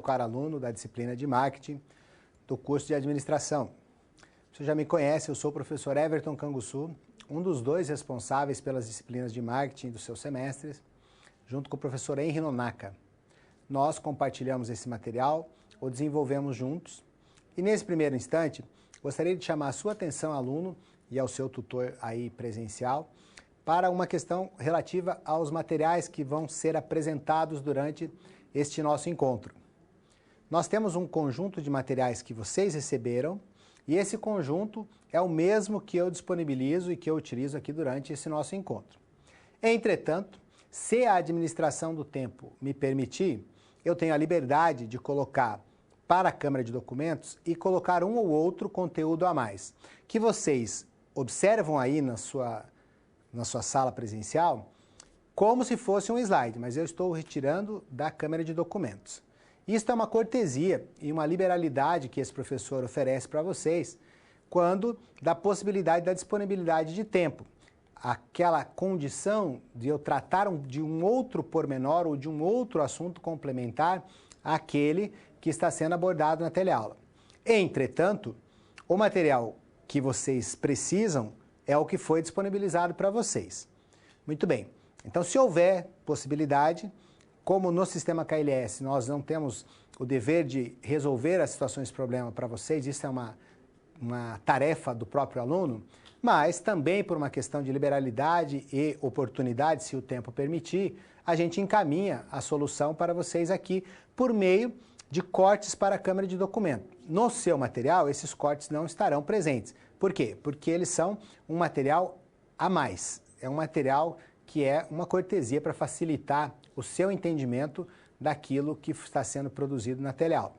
caro aluno da disciplina de marketing do curso de administração. Você já me conhece, eu sou o professor Everton Canguçu, um dos dois responsáveis pelas disciplinas de marketing dos seus semestres, junto com o professor Henry Nonaka. Nós compartilhamos esse material, o desenvolvemos juntos, e nesse primeiro instante, gostaria de chamar a sua atenção, aluno, e ao seu tutor aí presencial, para uma questão relativa aos materiais que vão ser apresentados durante este nosso encontro. Nós temos um conjunto de materiais que vocês receberam e esse conjunto é o mesmo que eu disponibilizo e que eu utilizo aqui durante esse nosso encontro. Entretanto, se a administração do tempo me permitir, eu tenho a liberdade de colocar para a Câmara de Documentos e colocar um ou outro conteúdo a mais, que vocês observam aí na sua sala presencial, como se fosse um slide, mas eu estou retirando da Câmara de Documentos. Isso é uma cortesia e uma liberalidade que esse professor oferece para vocês, quando dá possibilidade da disponibilidade de tempo. Aquela condição de eu tratar de um outro pormenor ou de um outro assunto complementar àquele que está sendo abordado na teleaula. Entretanto, o material que vocês precisam é o que foi disponibilizado para vocês. Muito bem. Então, se houver possibilidade, como no sistema KLS nós não temos o dever de resolver as situações de problema para vocês, isso é uma tarefa do próprio aluno, mas também por uma questão de liberalidade e oportunidade, se o tempo permitir, a gente encaminha a solução para vocês aqui por meio de cortes para a Câmara de Documento. No seu material, esses cortes não estarão presentes. Por quê? Porque eles são um material a mais. É um material que é uma cortesia para facilitar o seu entendimento daquilo que está sendo produzido na teleaula.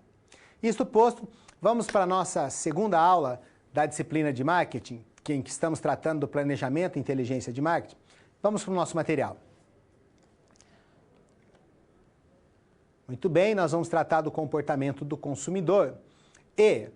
Isto posto, vamos para a nossa segunda aula da disciplina de marketing, em que estamos tratando do planejamento e inteligência de marketing. Vamos para o nosso material. Muito bem, nós vamos tratar do comportamento do consumidor e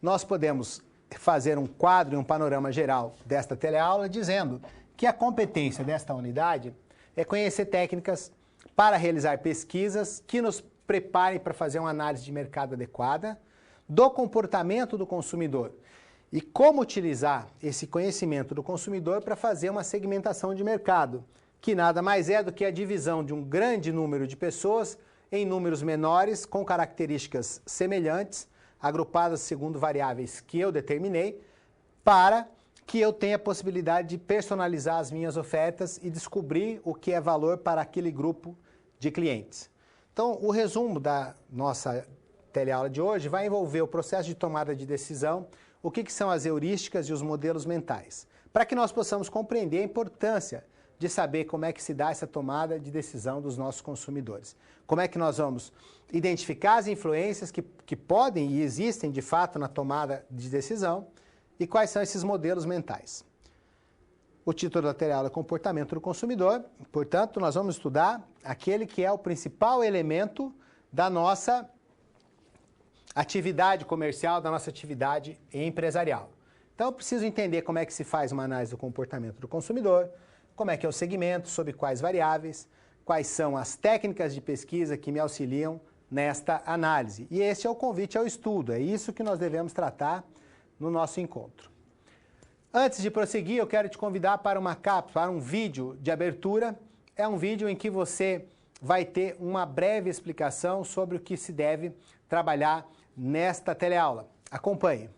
nós podemos fazer um quadro e um panorama geral desta teleaula dizendo que a competência desta unidade é conhecer técnicas para realizar pesquisas que nos preparem para fazer uma análise de mercado adequada do comportamento do consumidor e como utilizar esse conhecimento do consumidor para fazer uma segmentação de mercado, que nada mais é do que a divisão de um grande número de pessoas em números menores com características semelhantes, agrupadas segundo variáveis que eu determinei, para que eu tenha a possibilidade de personalizar as minhas ofertas e descobrir o que é valor para aquele grupo de clientes. Então, o resumo da nossa teleaula de hoje vai envolver o processo de tomada de decisão, o que são as heurísticas e os modelos mentais, para que nós possamos compreender a importância de saber como é que se dá essa tomada de decisão dos nossos consumidores. Como é que nós vamos identificar as influências que podem e existem de fato na tomada de decisão e quais são esses modelos mentais. O título da teleaula é Comportamento do Consumidor, portanto, nós vamos estudar aquele que é o principal elemento da nossa atividade comercial, da nossa atividade empresarial. Então, eu preciso entender como é que se faz uma análise do comportamento do consumidor, como é que é o segmento, sobre quais variáveis, quais são as técnicas de pesquisa que me auxiliam nesta análise. E esse é o convite ao estudo, é isso que nós devemos tratar no nosso encontro. Antes de prosseguir, eu quero te convidar para uma cápsula, para um vídeo de abertura. É um vídeo em que você vai ter uma breve explicação sobre o que se deve trabalhar nesta teleaula. Acompanhe.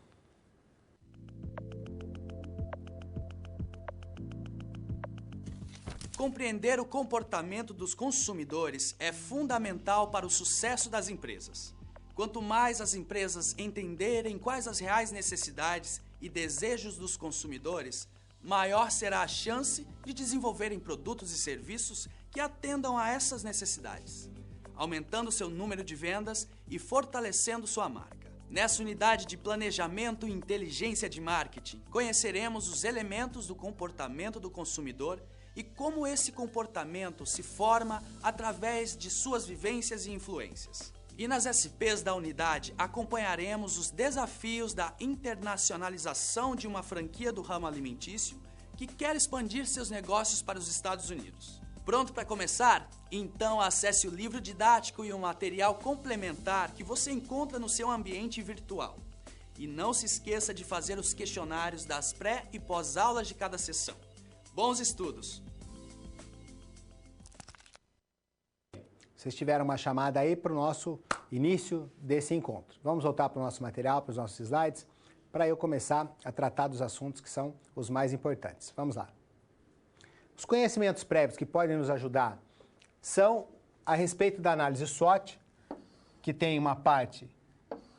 Compreender o comportamento dos consumidores é fundamental para o sucesso das empresas. Quanto mais as empresas entenderem quais as reais necessidades e desejos dos consumidores, maior será a chance de desenvolverem produtos e serviços que atendam a essas necessidades, aumentando seu número de vendas e fortalecendo sua marca. Nessa unidade de planejamento e inteligência de marketing, conheceremos os elementos do comportamento do consumidor e como esse comportamento se forma através de suas vivências e influências. E nas SPs da unidade acompanharemos os desafios da internacionalização de uma franquia do ramo alimentício que quer expandir seus negócios para os Estados Unidos. Pronto para começar? Então acesse o livro didático e o material complementar que você encontra no seu ambiente virtual. E não se esqueça de fazer os questionários das pré- e pós-aulas de cada sessão. Bons estudos! Vocês tiveram uma chamada aí para o nosso início desse encontro. Vamos voltar para o nosso material, para os nossos slides, para eu começar a tratar dos assuntos que são os mais importantes. Vamos lá. Os conhecimentos prévios que podem nos ajudar são a respeito da análise SWOT, que tem uma parte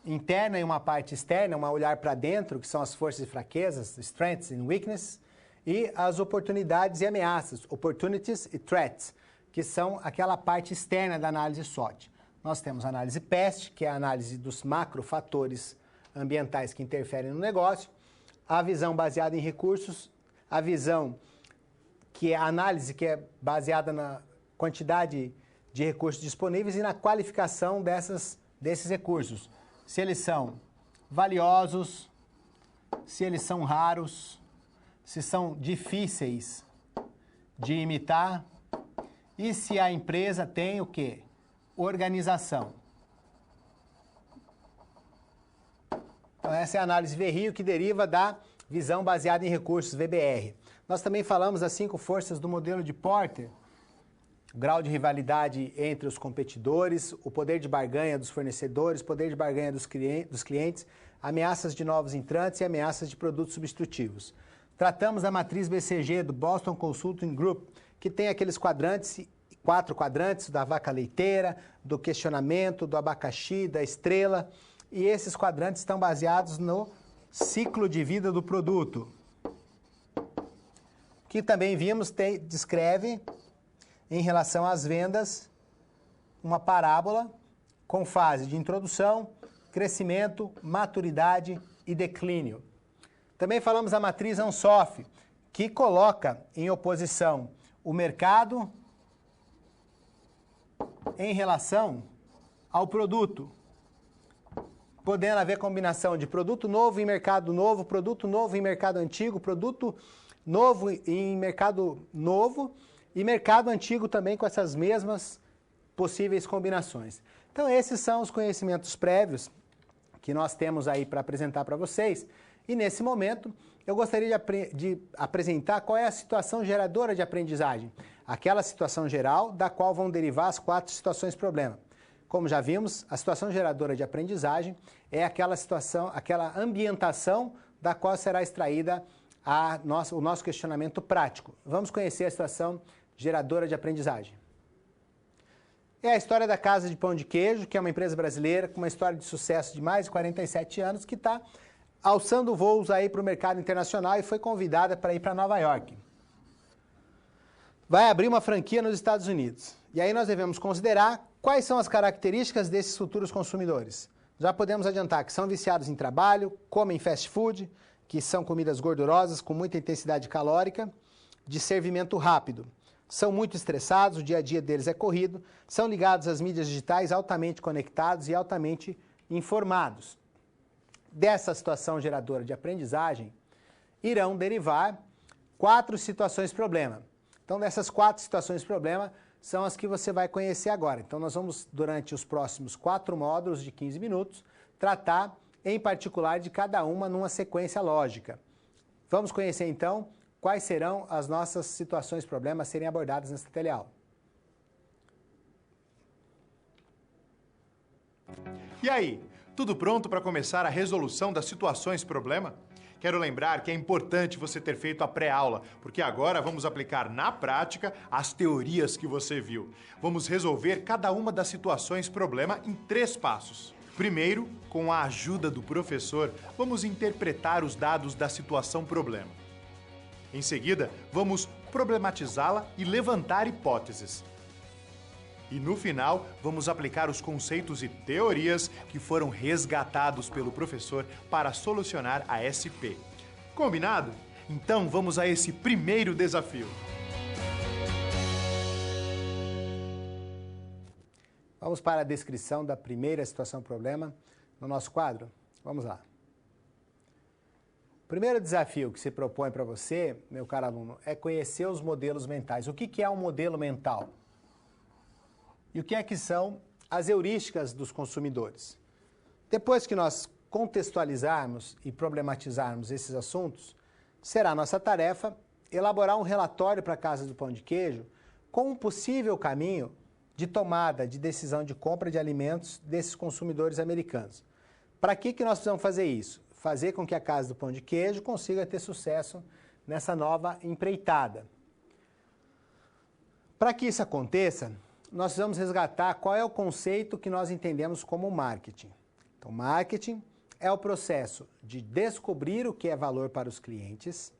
interna e uma parte externa, um olhar para dentro, que são as forças e fraquezas, strengths and weaknesses, e as oportunidades e ameaças, opportunities e threats, que são aquela parte externa da análise SWOT. Nós temos a análise PEST, que é a análise dos macrofatores ambientais que interferem no negócio, a visão baseada em recursos, a visão que é a análise que é baseada na quantidade de recursos disponíveis e na qualificação desses recursos. Se eles são valiosos, se eles são raros, se são difíceis de imitar e se a empresa tem o quê? Organização. Então essa é a análise VRIO que deriva da visão baseada em recursos, VBR. Nós também falamos das 5 forças do modelo de Porter, o grau de rivalidade entre os competidores, o poder de barganha dos fornecedores, poder de barganha dos clientes, ameaças de novos entrantes e ameaças de produtos substitutivos. Tratamos da matriz BCG do Boston Consulting Group, que tem aqueles quadrantes, 4 quadrantes, da vaca leiteira, do questionamento, do abacaxi, da estrela, e esses quadrantes estão baseados no ciclo de vida do produto. Que também vimos, descreve, em relação às vendas, uma parábola com fase de introdução, crescimento, maturidade e declínio. Também falamos da matriz Ansoff, que coloca em oposição o mercado em relação ao produto, podendo haver combinação de produto novo em mercado novo, produto novo em mercado antigo, produto novo em mercado novo e mercado antigo também com essas mesmas possíveis combinações. Então esses são os conhecimentos prévios que nós temos aí para apresentar para vocês. E nesse momento eu gostaria de apresentar qual é a situação geradora de aprendizagem. Aquela situação geral da qual vão derivar as 4 situações problema. Como já vimos, a situação geradora de aprendizagem é aquela situação, aquela ambientação da qual será extraída o nosso questionamento prático. Vamos conhecer a situação geradora de aprendizagem. É a história da Casa de Pão de Queijo, que é uma empresa brasileira com uma história de sucesso de mais de 47 anos, que está alçando voos aí para o mercado internacional e foi convidada para ir para Nova York. Vai abrir uma franquia nos Estados Unidos. E aí nós devemos considerar quais são as características desses futuros consumidores. Já podemos adiantar que são viciados em trabalho, comem fast food, que são comidas gordurosas com muita intensidade calórica, de servimento rápido. São muito estressados, o dia a dia deles é corrido, são ligados às mídias digitais, altamente conectados e altamente informados. Dessa situação geradora de aprendizagem, irão derivar 4 situações problema. Então, dessas 4 situações problema, são as que você vai conhecer agora. Então, nós vamos, durante os próximos 4 módulos de 15 minutos, tratar, em particular, de cada uma numa sequência lógica. Vamos conhecer, então, quais serão as nossas situações problema a serem abordadas nesta teleaula. E aí, tudo pronto para começar a resolução das situações problema? Quero lembrar que é importante você ter feito a pré-aula, porque agora vamos aplicar na prática as teorias que você viu. Vamos resolver cada uma das situações problema em 3 passos. Primeiro, com a ajuda do professor, vamos interpretar os dados da situação problema. Em seguida, vamos problematizá-la e levantar hipóteses. E no final, vamos aplicar os conceitos e teorias que foram resgatados pelo professor para solucionar a SP. Combinado? Então vamos a esse primeiro desafio. Vamos para a descrição da primeira situação problema no nosso quadro? Vamos lá. O primeiro desafio que se propõe para você, meu caro aluno, é conhecer os modelos mentais. O que é um modelo mental? E o que é que são as heurísticas dos consumidores? Depois que nós contextualizarmos e problematizarmos esses assuntos, será nossa tarefa elaborar um relatório para a Casa do Pão de Queijo com um possível caminho de tomada de decisão de compra de alimentos desses consumidores americanos. Para que nós precisamos fazer isso? Fazer com que a Casa do Pão de Queijo consiga ter sucesso nessa nova empreitada. Para que isso aconteça, nós precisamos resgatar qual é o conceito que nós entendemos como marketing. Então, marketing é o processo de descobrir o que é valor para os clientes,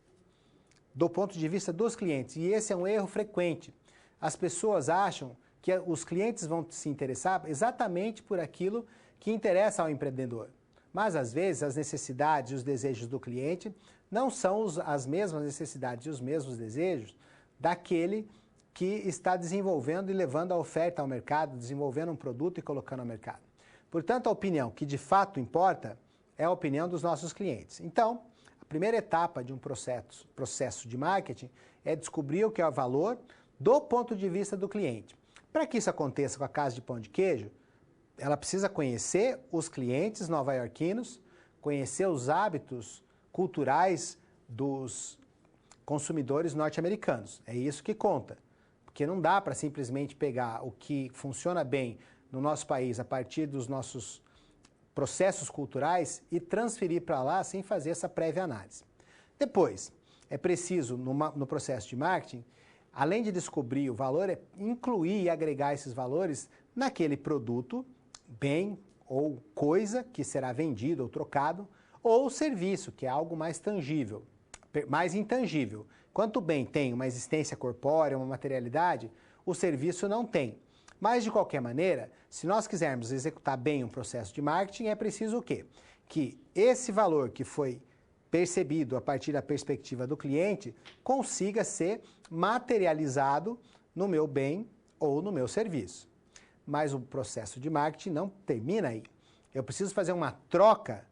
do ponto de vista dos clientes. E esse é um erro frequente. As pessoas acham que os clientes vão se interessar exatamente por aquilo que interessa ao empreendedor. Mas, às vezes, as necessidades e os desejos do cliente não são as mesmas necessidades e os mesmos desejos daquele que está desenvolvendo e levando a oferta ao mercado, desenvolvendo um produto e colocando ao mercado. Portanto, a opinião que de fato importa é a opinião dos nossos clientes. Então, a primeira etapa de um processo de marketing é descobrir o que é o valor do ponto de vista do cliente. Para que isso aconteça com a Casa de Pão de Queijo, ela precisa conhecer os clientes nova-iorquinos, conhecer os hábitos culturais dos consumidores norte-americanos. É isso que conta. Porque não dá para simplesmente pegar o que funciona bem no nosso país a partir dos nossos processos culturais e transferir para lá sem fazer essa prévia análise. Depois, é preciso, no processo de marketing, além de descobrir o valor, é incluir e agregar esses valores naquele produto, bem ou coisa que será vendido ou trocado, ou serviço, que é algo mais tangível, mais intangível. Quanto o bem tem uma existência corpórea, uma materialidade, o serviço não tem. Mas, de qualquer maneira, se nós quisermos executar bem um processo de marketing, é preciso o quê? Que esse valor que foi percebido a partir da perspectiva do cliente consiga ser materializado no meu bem ou no meu serviço. Mas o processo de marketing não termina aí. Eu preciso fazer uma troca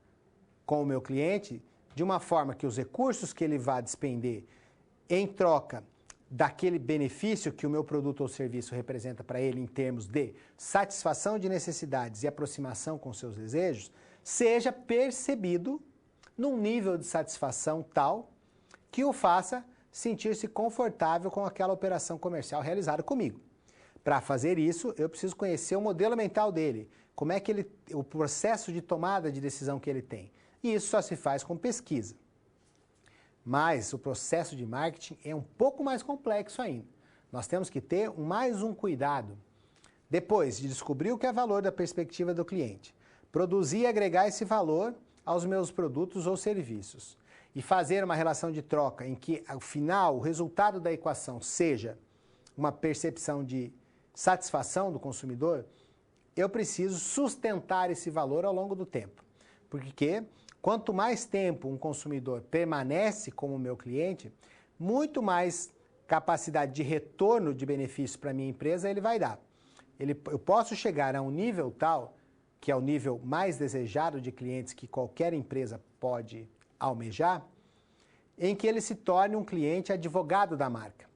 com o meu cliente de uma forma que os recursos que ele vai despender em troca daquele benefício que o meu produto ou serviço representa para ele em termos de satisfação de necessidades e aproximação com seus desejos, seja percebido num nível de satisfação tal que o faça sentir-se confortável com aquela operação comercial realizada comigo. Para fazer isso, eu preciso conhecer o modelo mental dele, como é que o processo de tomada de decisão que ele tem. E isso só se faz com pesquisa. Mas o processo de marketing é um pouco mais complexo ainda. Nós temos que ter mais um cuidado. Depois de descobrir o que é valor da perspectiva do cliente, produzir e agregar esse valor aos meus produtos ou serviços e fazer uma relação de troca em que, ao final, o resultado da equação seja uma percepção de satisfação do consumidor, eu preciso sustentar esse valor ao longo do tempo. Porque quanto mais tempo um consumidor permanece como meu cliente, muito mais capacidade de retorno de benefício para a minha empresa ele vai dar. Eu posso chegar a um nível tal, que é o nível mais desejado de clientes que qualquer empresa pode almejar, em que ele se torne um cliente advogado da marca.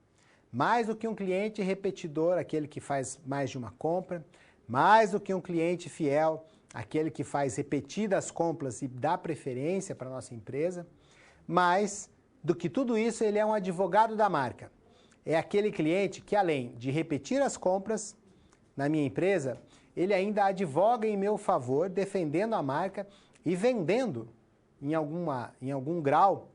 Mais do que um cliente repetidor, aquele que faz mais de uma compra, mais do que um cliente fiel, aquele que faz repetidas compras e dá preferência para a nossa empresa, mais do que tudo isso, ele é um advogado da marca. É aquele cliente que, além de repetir as compras na minha empresa, ele ainda advoga em meu favor, defendendo a marca e vendendo, em algum grau,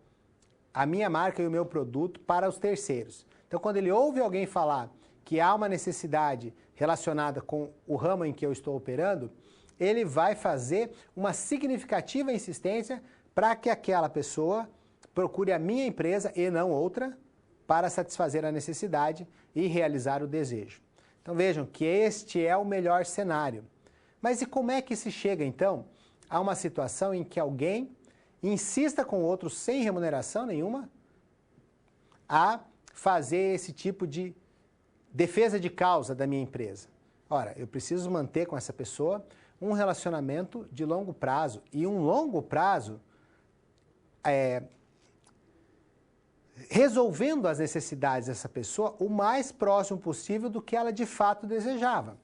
a minha marca e o meu produto para os terceiros. Então, quando ele ouve alguém falar que há uma necessidade relacionada com o ramo em que eu estou operando, ele vai fazer uma significativa insistência para que aquela pessoa procure a minha empresa e não outra para satisfazer a necessidade e realizar o desejo. Então vejam que este é o melhor cenário. Mas e como é que se chega então a uma situação em que alguém insista com o outro sem remuneração nenhuma a fazer esse tipo de defesa de causa da minha empresa? Ora, eu preciso manter com essa pessoa um relacionamento de longo prazo. E um longo prazo resolvendo as necessidades dessa pessoa o mais próximo possível do que ela de fato desejava.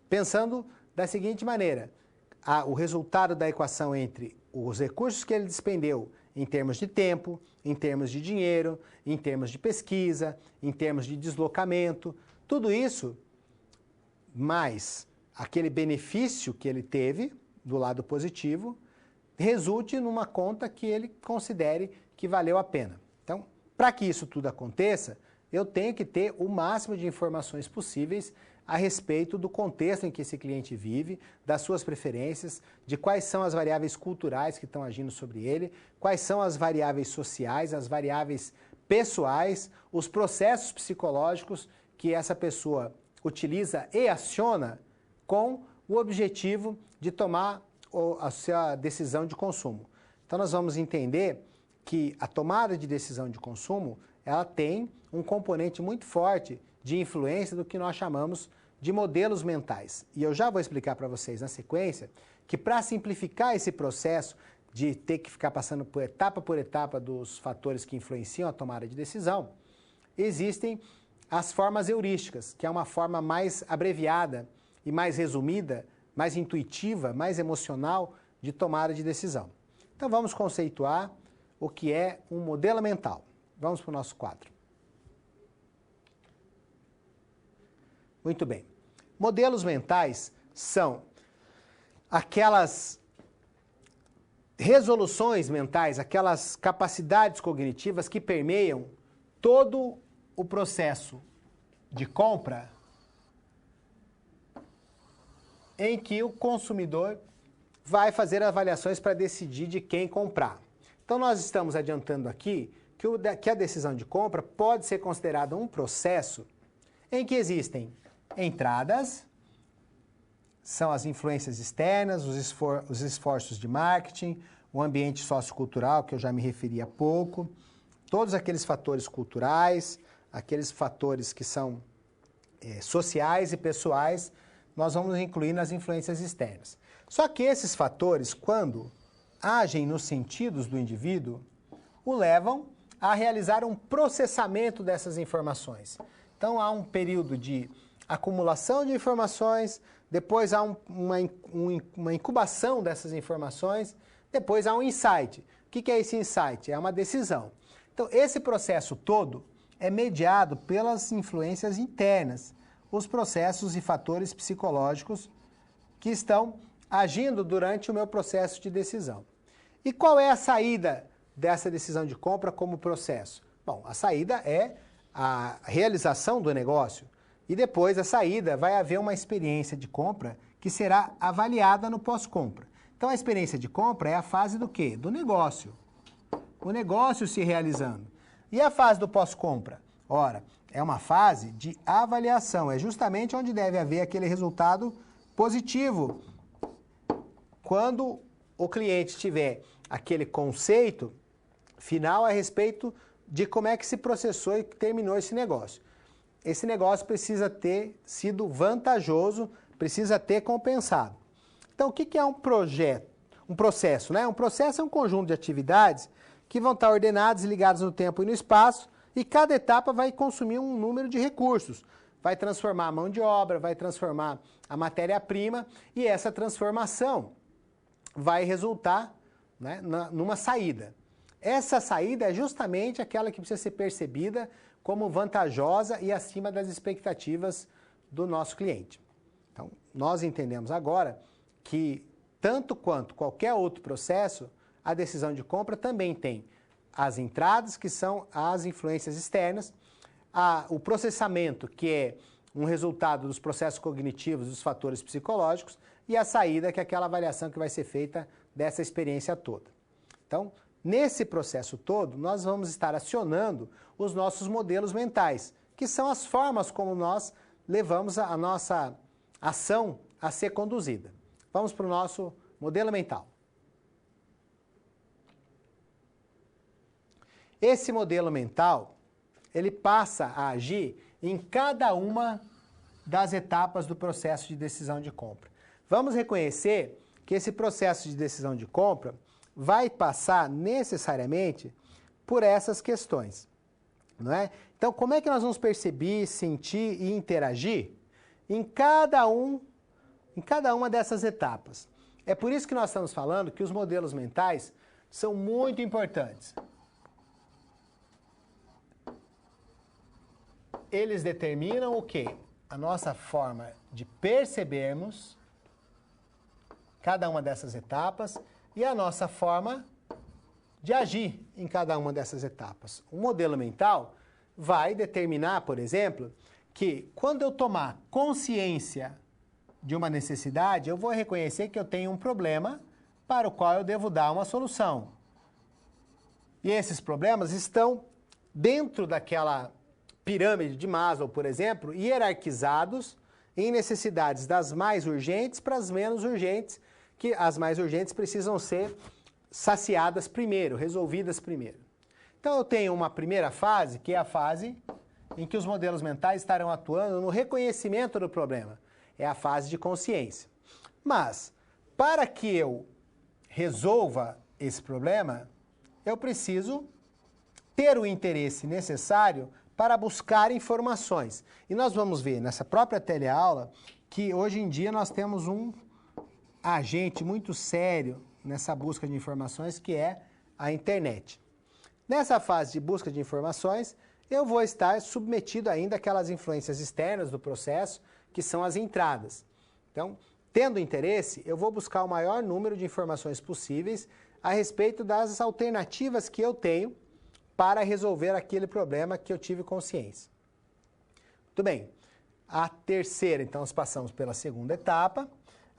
pensando da seguinte maneira, o resultado da equação entre os recursos que ele despendeu em termos de tempo, em termos de dinheiro, em termos de pesquisa, em termos de deslocamento, tudo isso, mais aquele benefício que ele teve do lado positivo, resulte numa conta que ele considere que valeu a pena. Então, para que isso tudo aconteça, eu tenho que ter o máximo de informações possíveis a respeito do contexto em que esse cliente vive, das suas preferências, de quais são as variáveis culturais que estão agindo sobre ele, quais são as variáveis sociais, as variáveis pessoais, os processos psicológicos que essa pessoa utiliza e aciona com o objetivo de tomar a sua decisão de consumo. Então, nós vamos entender que a tomada de decisão de consumo, ela tem um componente muito forte de influência do que nós chamamos de modelos mentais. E eu já vou explicar para vocês na sequência que para simplificar esse processo de ter que ficar passando por etapa dos fatores que influenciam a tomada de decisão, existem as formas heurísticas, que é uma forma mais abreviada e mais resumida, mais intuitiva, mais emocional de tomada de decisão. Então vamos conceituar o que é um modelo mental. Vamos para o nosso quadro. Muito bem. Modelos mentais são aquelas resoluções mentais, aquelas capacidades cognitivas que permeiam todo o processo de compra em que o consumidor vai fazer avaliações para decidir de quem comprar. Então, nós estamos adiantando aqui que a decisão de compra pode ser considerada um processo em que existem entradas, são as influências externas, os esforços de marketing, o ambiente sociocultural, que eu já me referi há pouco, todos aqueles fatores culturais, aqueles fatores que são sociais e pessoais, nós vamos incluir nas influências externas. Só que esses fatores, quando agem nos sentidos do indivíduo, o levam a realizar um processamento dessas informações. Então, há um período de acumulação de informações, depois há uma incubação dessas informações, depois há um insight. O que é esse insight? É uma decisão. Então, esse processo todo é mediado pelas influências internas, os processos e fatores psicológicos que estão agindo durante o meu processo de decisão. E qual é a saída dessa decisão de compra como processo? Bom, a saída é a realização do negócio. E depois da saída vai haver uma experiência de compra que será avaliada no pós-compra. Então a experiência de compra é a fase do quê? Do negócio. O negócio se realizando. E a fase do pós-compra? Ora, é uma fase de avaliação. É justamente onde deve haver aquele resultado positivo. Quando o cliente tiver aquele conceito final a respeito de como é que se processou e terminou esse negócio. Esse negócio precisa ter sido vantajoso, precisa ter compensado. Então, o que é um projeto? Um processo, né? Um processo é um conjunto de atividades que vão estar ordenadas e ligadas no tempo e no espaço, e cada etapa vai consumir um número de recursos. Vai transformar a mão de obra, vai transformar a matéria-prima, e essa transformação vai resultar, né, numa saída. Essa saída é justamente aquela que precisa ser percebida como vantajosa e acima das expectativas do nosso cliente. Então, nós entendemos agora que, tanto quanto qualquer outro processo, a decisão de compra também tem as entradas, que são as influências externas, o processamento, que é um resultado dos processos cognitivos, dos fatores psicológicos, e a saída, que é aquela avaliação que vai ser feita dessa experiência toda. Então, nesse processo todo, nós vamos estar acionando os nossos modelos mentais, que são as formas como nós levamos a nossa ação a ser conduzida. Vamos para o nosso modelo mental. Esse modelo mental, ele passa a agir em cada uma das etapas do processo de decisão de compra. Vamos reconhecer que esse processo de decisão de compra vai passar necessariamente por essas questões, não é? Então, como é que nós vamos perceber, sentir e interagir em cada um em cada uma dessas etapas. É por isso que nós estamos falando que os modelos mentais são muito importantes. Eles determinam o quê? A nossa forma de percebermos cada uma dessas etapas e a nossa forma de agir em cada uma dessas etapas. O modelo mental vai determinar, por exemplo, que quando eu tomar consciência de uma necessidade, eu vou reconhecer que eu tenho um problema para o qual eu devo dar uma solução. E esses problemas estão dentro daquela pirâmide de Maslow, por exemplo, hierarquizados em necessidades das mais urgentes para as menos urgentes, que as mais urgentes precisam ser saciadas primeiro, resolvidas primeiro. Então eu tenho uma primeira fase, que é a fase em que os modelos mentais estarão atuando no reconhecimento do problema. É a fase de consciência. Mas, para que eu resolva esse problema, eu preciso ter o interesse necessário para buscar informações. E nós vamos ver nessa própria teleaula que hoje em dia nós temos um agente muito sério nessa busca de informações, que é a internet. Nessa fase de busca de informações, eu vou estar submetido ainda àquelas influências externas do processo, que são as entradas. Então, tendo interesse, eu vou buscar o maior número de informações possíveis a respeito das alternativas que eu tenho para resolver aquele problema que eu tive consciência. Muito bem. A terceira, então, nós passamos pela segunda etapa.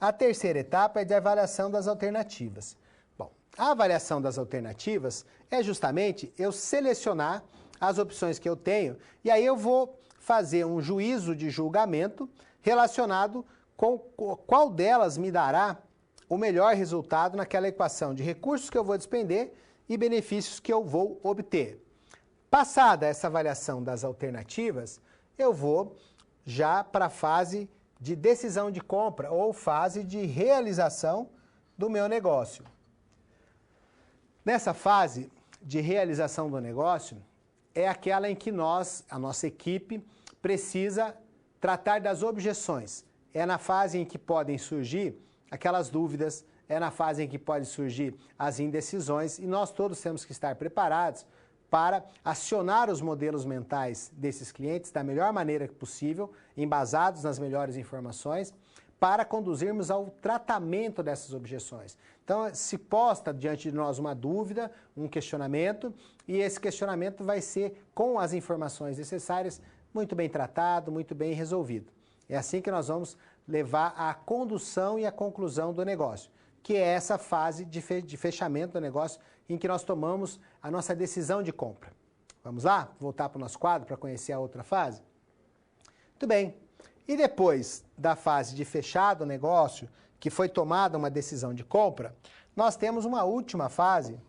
A terceira etapa é de avaliação das alternativas. Bom, a avaliação das alternativas é justamente eu selecionar as opções que eu tenho e aí eu vou fazer um juízo de julgamento relacionado com qual delas me dará o melhor resultado naquela equação de recursos que eu vou despender e benefícios que eu vou obter. Passada essa avaliação das alternativas, eu vou já para a fase de decisão de compra ou fase de realização do meu negócio. Nessa fase de realização do negócio, é aquela em que a nossa equipe, precisa tratar das objeções. É na fase em que podem surgir aquelas dúvidas, é na fase em que podem surgir as indecisões e nós todos temos que estar preparados para acionar os modelos mentais desses clientes da melhor maneira possível, embasados nas melhores informações, para conduzirmos ao tratamento dessas objeções. Então, se posta diante de nós uma dúvida, um questionamento, e esse questionamento vai ser, com as informações necessárias, muito bem tratado, muito bem resolvido. É assim que nós vamos levar à condução e à conclusão do negócio, que é essa fase de fechamento do negócio em que nós tomamos a nossa decisão de compra. Vamos lá? Voltar para o nosso quadro para conhecer a outra fase? Muito bem. E depois da fase de fechado o negócio, que foi tomada uma decisão de compra, nós temos uma última fase,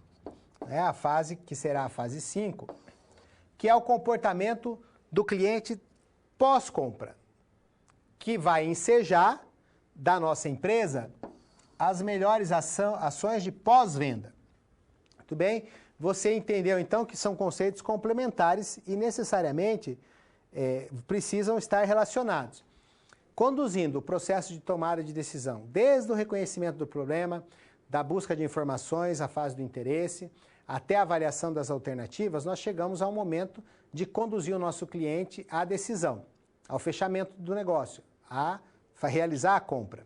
a fase que será a fase 5, que é o comportamento do cliente pós-compra, que vai ensejar da nossa empresa as melhores ações de pós-venda. Muito bem? Você entendeu então que são conceitos complementares e necessariamente precisam estar relacionados. Conduzindo o processo de tomada de decisão, desde o reconhecimento do problema, da busca de informações, a fase do interesse, até a avaliação das alternativas, nós chegamos ao momento de conduzir o nosso cliente à decisão, ao fechamento do negócio, a realizar a compra.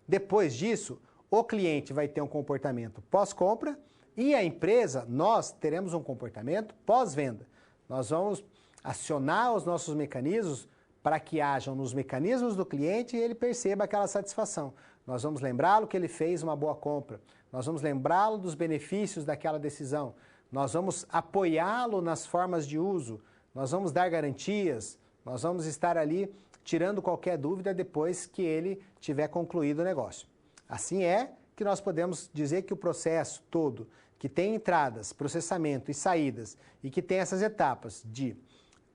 Depois disso, o cliente vai ter um comportamento pós-compra e a empresa, nós teremos um comportamento pós-venda. Nós vamos acionar os nossos mecanismos para que hajam nos mecanismos do cliente e ele perceba aquela satisfação. Nós vamos lembrá-lo que ele fez uma boa compra. Nós vamos lembrá-lo dos benefícios daquela decisão. Nós vamos apoiá-lo nas formas de uso. Nós vamos dar garantias. Nós vamos estar ali tirando qualquer dúvida depois que ele tiver concluído o negócio. Assim é que nós podemos dizer que o processo todo, que tem entradas, processamento e saídas, e que tem essas etapas de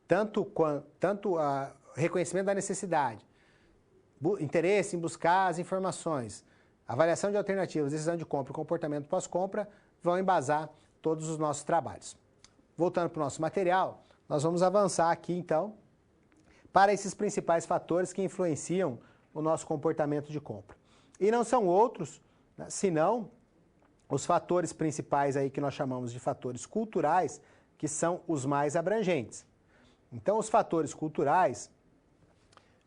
tanto a reconhecimento da necessidade, interesse em buscar as informações, avaliação de alternativas, decisão de compra e comportamento pós-compra, vão embasar todos os nossos trabalhos. Voltando para o nosso material, nós vamos avançar aqui, então, para esses principais fatores que influenciam o nosso comportamento de compra. E não são outros, né, senão os fatores principais aí que nós chamamos de fatores culturais, que são os mais abrangentes. Então, os fatores culturais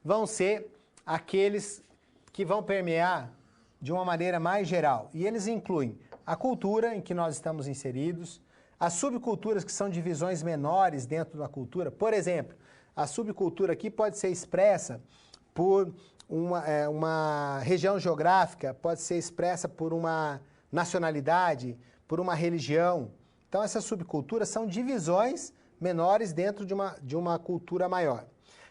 vão ser aqueles que vão permear de uma maneira mais geral. E eles incluem a cultura em que nós estamos inseridos, as subculturas, que são divisões menores dentro da cultura. Por exemplo, a subcultura aqui pode ser expressa por uma região geográfica, pode ser expressa por uma nacionalidade, por uma religião. Então, essas subculturas são divisões menores dentro de uma cultura maior.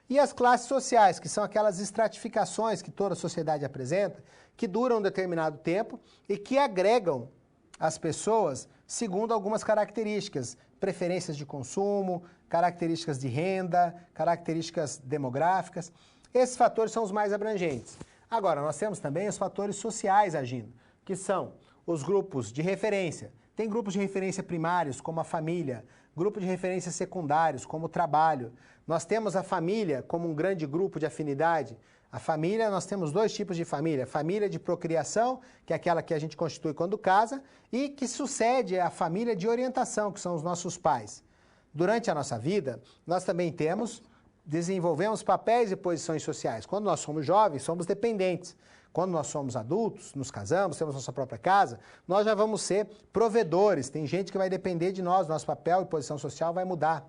E as classes sociais, que são aquelas estratificações que toda a sociedade apresenta, que duram um determinado tempo e que agregam as pessoas segundo algumas características, preferências de consumo, características de renda, características demográficas. Esses fatores são os mais abrangentes. Agora, nós temos também os fatores sociais agindo, que são os grupos de referência. Tem grupos de referência primários, como a família, grupo de referência secundários, como o trabalho. Nós temos a família como um grande grupo de afinidade. A família, nós temos dois tipos de família. Família de procriação, que é aquela que a gente constitui quando casa, e que sucede a família de orientação, que são os nossos pais. Durante a nossa vida, nós também desenvolvemos papéis e posições sociais. Quando nós somos jovens, somos dependentes. Quando nós somos adultos, nos casamos, temos nossa própria casa, nós já vamos ser provedores. Tem gente que vai depender de nós, nosso papel e posição social vai mudar.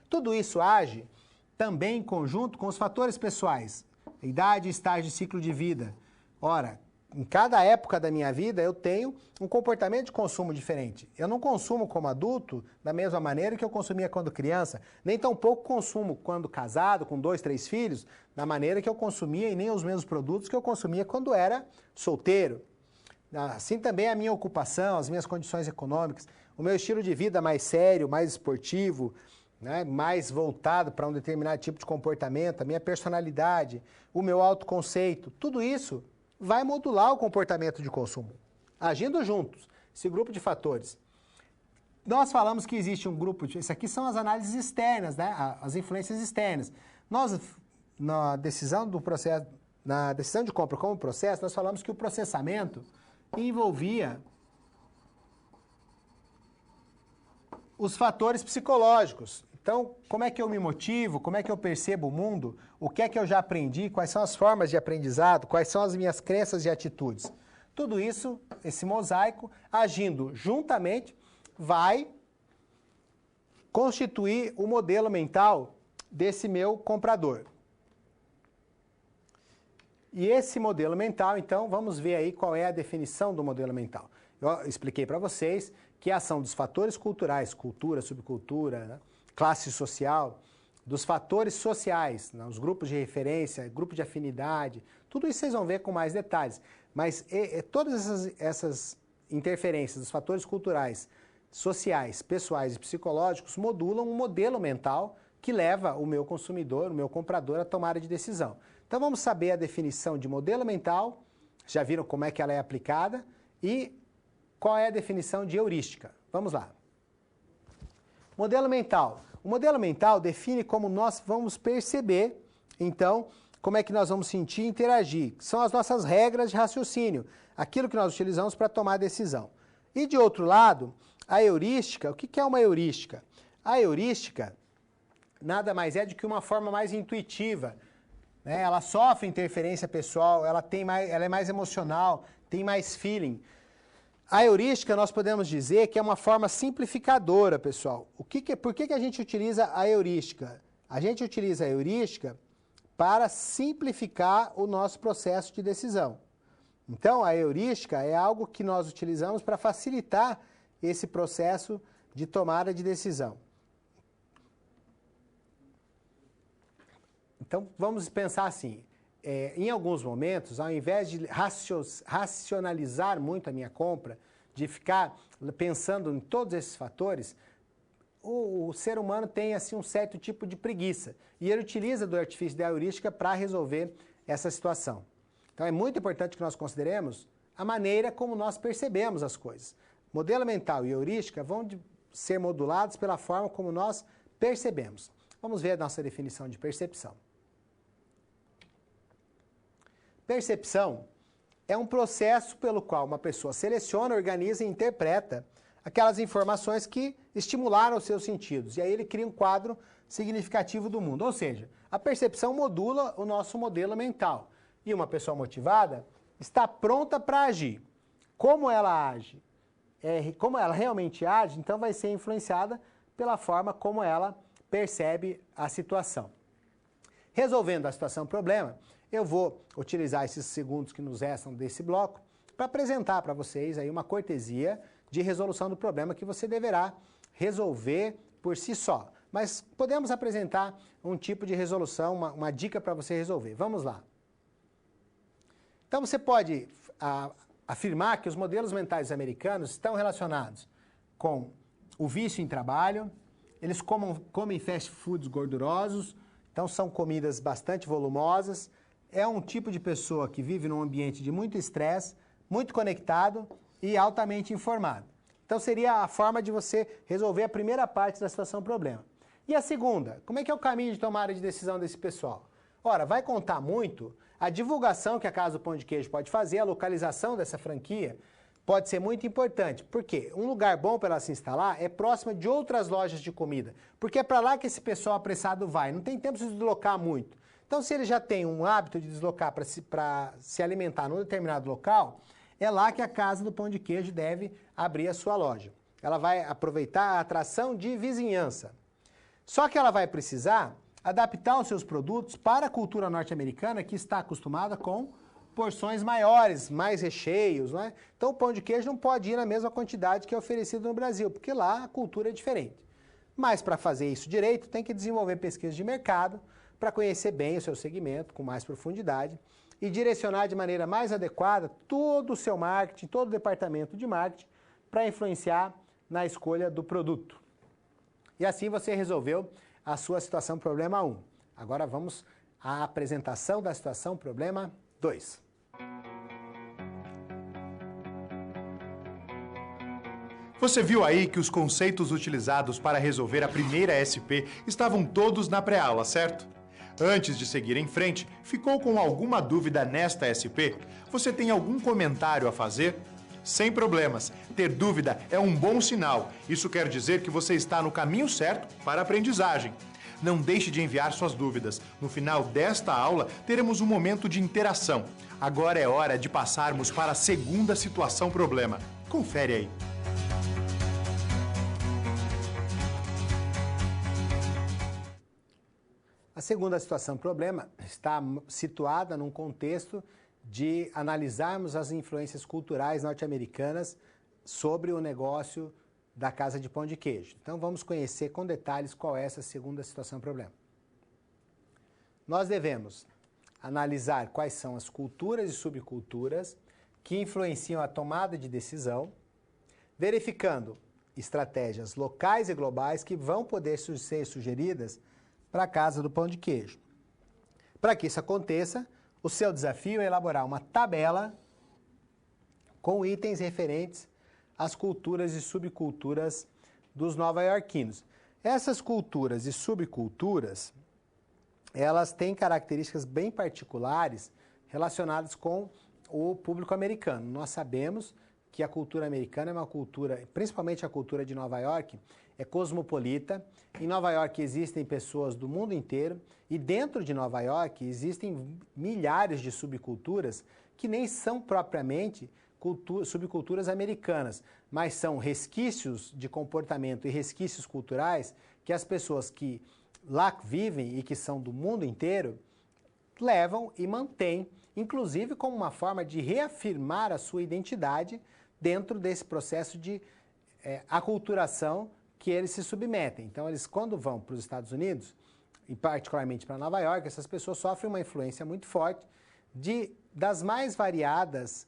Tudo isso age também em conjunto com os fatores pessoais. Idade, estágio de ciclo de vida. Ora, em cada época da minha vida eu tenho um comportamento de consumo diferente. Eu não consumo como adulto da mesma maneira que eu consumia quando criança, nem tampouco consumo quando casado, com 2, 3 filhos, da maneira que eu consumia e nem os mesmos produtos que eu consumia quando era solteiro. Assim também a minha ocupação, as minhas condições econômicas, o meu estilo de vida mais sério, mais esportivo, né, mais voltado para um determinado tipo de comportamento, a minha personalidade, o meu autoconceito, tudo isso vai modular o comportamento de consumo, agindo juntos, esse grupo de fatores. Nós falamos que existe um grupo, isso aqui são as análises externas, né, as influências externas. Nós, na decisão do processo, na decisão de compra como processo, nós falamos que o processamento envolvia os fatores psicológicos. Então, como é que eu me motivo, como é que eu percebo o mundo, o que é que eu já aprendi, quais são as formas de aprendizado, quais são as minhas crenças e atitudes. Tudo isso, esse mosaico, agindo juntamente, vai constituir o modelo mental desse meu comprador. E esse modelo mental, então, vamos ver aí qual é a definição do modelo mental. Eu expliquei para vocês que a ação dos fatores culturais, cultura, subcultura, né, classe social, dos fatores sociais, né, os grupos de referência, grupo de afinidade, tudo isso vocês vão ver com mais detalhes. Mas todas essas interferências dos fatores culturais, sociais, pessoais e psicológicos modulam um modelo mental que leva o meu consumidor, o meu comprador, a tomada de decisão. Então vamos saber a definição de modelo mental, já viram como é que ela é aplicada, e qual é a definição de heurística. Vamos lá. Modelo mental. O modelo mental define como nós vamos perceber, então, como é que nós vamos sentir e interagir. São as nossas regras de raciocínio, aquilo que nós utilizamos para tomar a decisão. E, de outro lado, a heurística. O que é uma heurística? A heurística nada mais é do que uma forma mais intuitiva, né? Ela sofre interferência pessoal, ela é mais emocional, tem mais feeling. A heurística, nós podemos dizer que é uma forma simplificadora, pessoal. Por que a gente utiliza a heurística? A gente utiliza a heurística para simplificar o nosso processo de decisão. Então, a heurística é algo que nós utilizamos para facilitar esse processo de tomada de decisão. Então, vamos pensar assim. Em alguns momentos, ao invés de racionalizar muito a minha compra, de ficar pensando em todos esses fatores, o ser humano tem assim, um certo tipo de preguiça. E ele utiliza do artifício da heurística para resolver essa situação. Então é muito importante que nós consideremos a maneira como nós percebemos as coisas. Modelo mental e heurística vão ser modulados pela forma como nós percebemos. Vamos ver a nossa definição de percepção. Percepção é um processo pelo qual uma pessoa seleciona, organiza e interpreta aquelas informações que estimularam os seus sentidos. E aí ele cria um quadro significativo do mundo. Ou seja, a percepção modula o nosso modelo mental. E uma pessoa motivada está pronta para agir. Como ela age? Como ela realmente age, então vai ser influenciada pela forma como ela percebe a situação. Resolvendo a situação-problema, eu vou utilizar esses segundos que nos restam desse bloco para apresentar para vocês aí uma cortesia de resolução do problema que você deverá resolver por si só. Mas podemos apresentar um tipo de resolução, uma dica para você resolver. Vamos lá. Então você pode afirmar que os modelos mentais americanos estão relacionados com o vício em trabalho, eles comem fast foods gordurosos, então são comidas bastante volumosas, é um tipo de pessoa que vive num ambiente de muito estresse, muito conectado e altamente informado. Então seria a forma de você resolver a primeira parte da situação-problema. E a segunda, como é que é o caminho de tomada de decisão desse pessoal? Ora, vai contar muito a divulgação que a Casa do Pão de Queijo pode fazer, a localização dessa franquia pode ser muito importante. Por quê? Um lugar bom para ela se instalar é próximo de outras lojas de comida, porque é para lá que esse pessoal apressado vai, não tem tempo de se deslocar muito. Então, se ele já tem um hábito de deslocar para se alimentar num determinado local, é lá que a Casa do Pão de Queijo deve abrir a sua loja. Ela vai aproveitar a atração de vizinhança. Só que ela vai precisar adaptar os seus produtos para a cultura norte-americana, que está acostumada com porções maiores, mais recheios, não é? Então o pão de queijo não pode ir na mesma quantidade que é oferecido no Brasil, porque lá a cultura é diferente. Mas para fazer isso direito, tem que desenvolver pesquisa de mercado para conhecer bem o seu segmento com mais profundidade e direcionar de maneira mais adequada todo o seu marketing, todo o departamento de marketing para influenciar na escolha do produto. E assim você resolveu a sua situação problema 1. Agora vamos à apresentação da situação problema 2. Você viu aí que os conceitos utilizados para resolver a primeira SP estavam todos na pré-aula, certo? Antes de seguir em frente, ficou com alguma dúvida nesta SP? Você tem algum comentário a fazer? Sem problemas. Ter dúvida é um bom sinal. Isso quer dizer que você está no caminho certo para a aprendizagem. Não deixe de enviar suas dúvidas. No final desta aula, teremos um momento de interação. Agora é hora de passarmos para a segunda situação-problema. Confere aí. A segunda situação-problema está situada num contexto de analisarmos as influências culturais norte-americanas sobre o negócio da Casa de Pão de Queijo. Então vamos conhecer com detalhes qual é essa segunda situação-problema. Nós devemos analisar quais são as culturas e subculturas que influenciam a tomada de decisão, verificando estratégias locais e globais que vão poder ser sugeridas para a Casa do Pão de Queijo. Para que isso aconteça, o seu desafio é elaborar uma tabela com itens referentes às culturas e subculturas dos nova-iorquinos. Essas culturas e subculturas, elas têm características bem particulares relacionadas com o público americano. Nós sabemos que a cultura americana é uma cultura, principalmente a cultura de Nova York, é cosmopolita. Em Nova York existem pessoas do mundo inteiro e dentro de Nova York existem milhares de subculturas que nem são propriamente subculturas americanas, mas são resquícios de comportamento e resquícios culturais que as pessoas que lá vivem e que são do mundo inteiro levam e mantêm, inclusive como uma forma de reafirmar a sua identidade dentro desse processo de aculturação que eles se submetem. Então, eles quando vão para os Estados Unidos, e particularmente para Nova York, essas pessoas sofrem uma influência muito forte dos mais variados